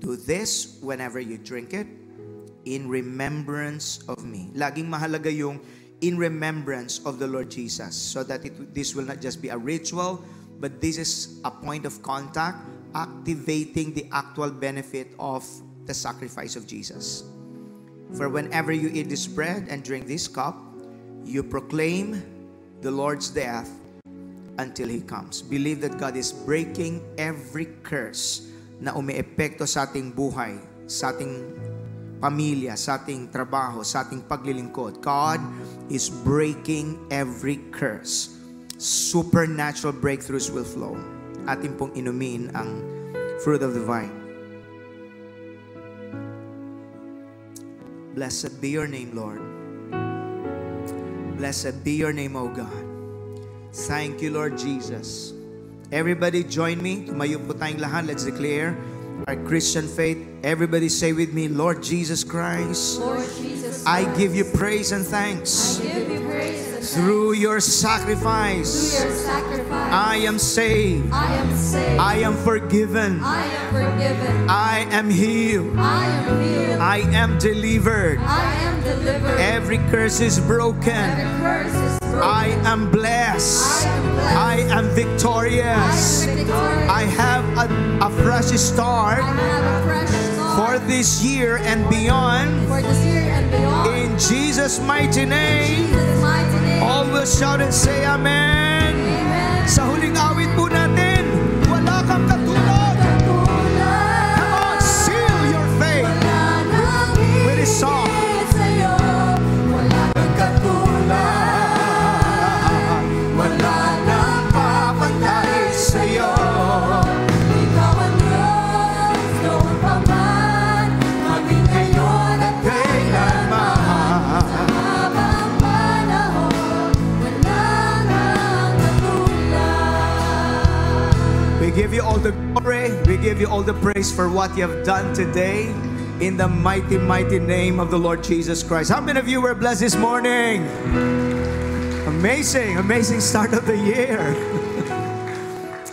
Speaker 3: Do this whenever you drink it, in remembrance of me." Laging mahalaga yung in remembrance of the Lord Jesus, so that this will not just be a ritual, but this is a point of contact, activating the actual benefit of the sacrifice of Jesus. For whenever you eat this bread and drink this cup, you proclaim the Lord's death until He comes. Believe that God is breaking every curse na umiepekto sa ating buhay, sa ating pamilya, sa ating trabaho, sa ating paglilingkod. God is breaking every curse. Supernatural breakthroughs will flow. Atin pong inumin ang fruit of the vine. Blessed be your name, Lord. Blessed be your name, O God. Thank you, Lord Jesus. Everybody join me. Tumayo po tayong lahat. Let's declare our Christian faith. Everybody say with me, Lord Jesus Christ,
Speaker 2: Lord Jesus
Speaker 3: I
Speaker 2: Christ,
Speaker 3: give you praise and thanks.
Speaker 2: I give you praise and
Speaker 3: Through your
Speaker 2: through
Speaker 3: sacrifice,
Speaker 2: your sacrifice.
Speaker 3: I am saved.
Speaker 2: I am saved.
Speaker 3: I am forgiven.
Speaker 2: I am forgiven.
Speaker 3: I am healed.
Speaker 2: I am healed.
Speaker 3: I am delivered.
Speaker 2: I am delivered.
Speaker 3: Every curse is broken.
Speaker 2: Every curse is broken.
Speaker 3: I am blessed.
Speaker 2: I am blessed.
Speaker 3: I am victorious.
Speaker 2: I am victorious.
Speaker 3: I have a fresh start
Speaker 2: I have a fresh start
Speaker 3: for this year and beyond.
Speaker 2: for this year and beyond.
Speaker 3: In Jesus' mighty name,
Speaker 2: Jesus' mighty name.
Speaker 3: all will shout and say amen. Sa huling awit po natin, wala kang katulad. Come on, seal your faith with this song. Wala nang papantay sa'yo.
Speaker 2: Ikaw ang Diyos, noon pa man, maging ngayon at
Speaker 3: Kailanman.
Speaker 2: habang panahon, wala nang katulad.
Speaker 3: We give you all the glory, we give you all the praise for what you have done today in the mighty, mighty name of the Lord Jesus Christ. How many of you were blessed this morning? Amazing, amazing start of the year.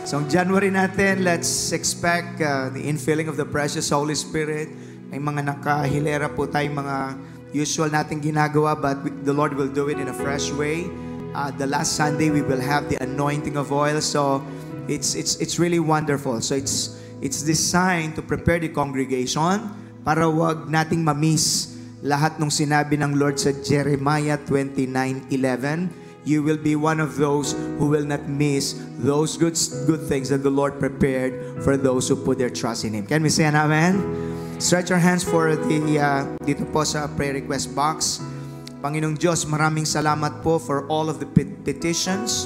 Speaker 3: So, January natin, let's expect the infilling of the precious Holy Spirit. May mga nakahilera po tayong mga usual nating ginagawa, but the Lord will do it in a fresh way. The last Sunday, we will have the anointing of oil. So, it's really wonderful. So, it's designed to prepare the congregation para wag nating ma-miss lahat ng sinabi ng Lord sa Jeremiah 29:11. You will be one of those who will not miss those good things that the Lord prepared for those who put their trust in Him. Can we say an amen? Stretch your hands for dito po sa prayer request box. Panginoong Diyos, maraming salamat po for all of the petitions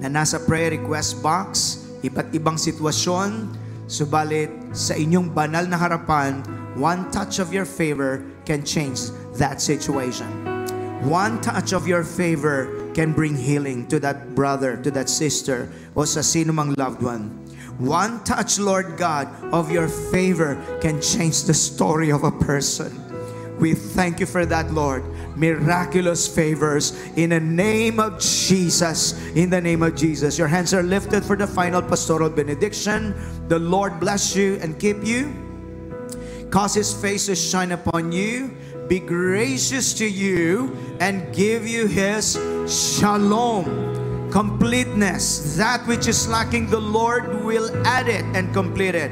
Speaker 3: na nasa prayer request box, iba't ibang sitwasyon, subalit sa inyong banal na harapan, one touch of your favor can change that situation. One touch of your favor can bring healing to that brother, to that sister, o sa sino mang loved one. One touch, Lord God, of your favor can change the story of a person. We thank you for that, Lord. Miraculous favors in the name of Jesus. In the name of Jesus. Your hands are lifted for the final pastoral benediction. The Lord bless you and keep you. Cause His face to shine upon you, be gracious to you, and give you His shalom, completeness. That which is lacking, the Lord will add it and complete it.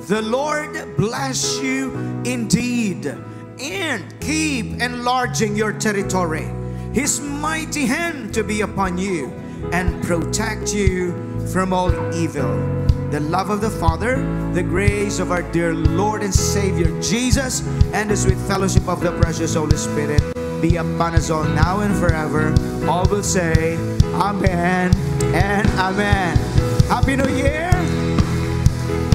Speaker 3: The Lord bless you indeed, and keep enlarging your territory. His mighty hand to be upon you, and protect you from all evil. The love of the Father, the grace of our dear Lord and Savior Jesus, and the sweet fellowship of the precious Holy Spirit be upon us all now and forever. All will say Amen and Amen. Happy New Year!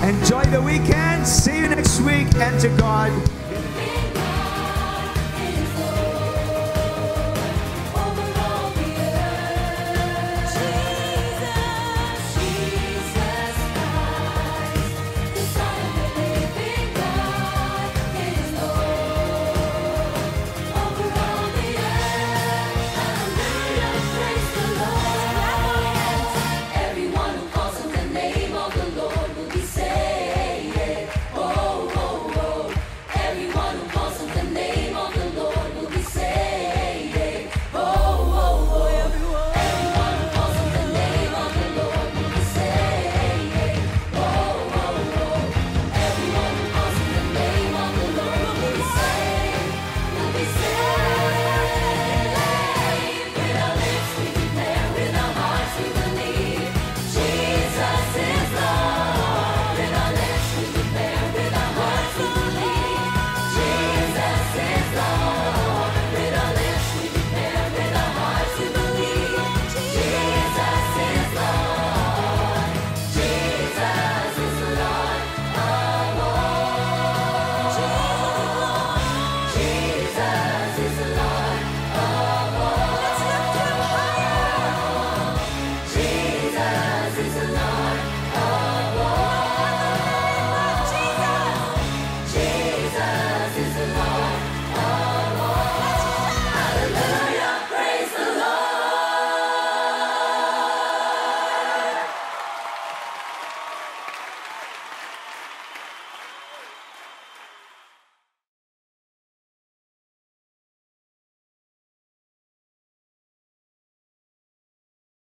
Speaker 3: Enjoy the weekend. See you next week, and to God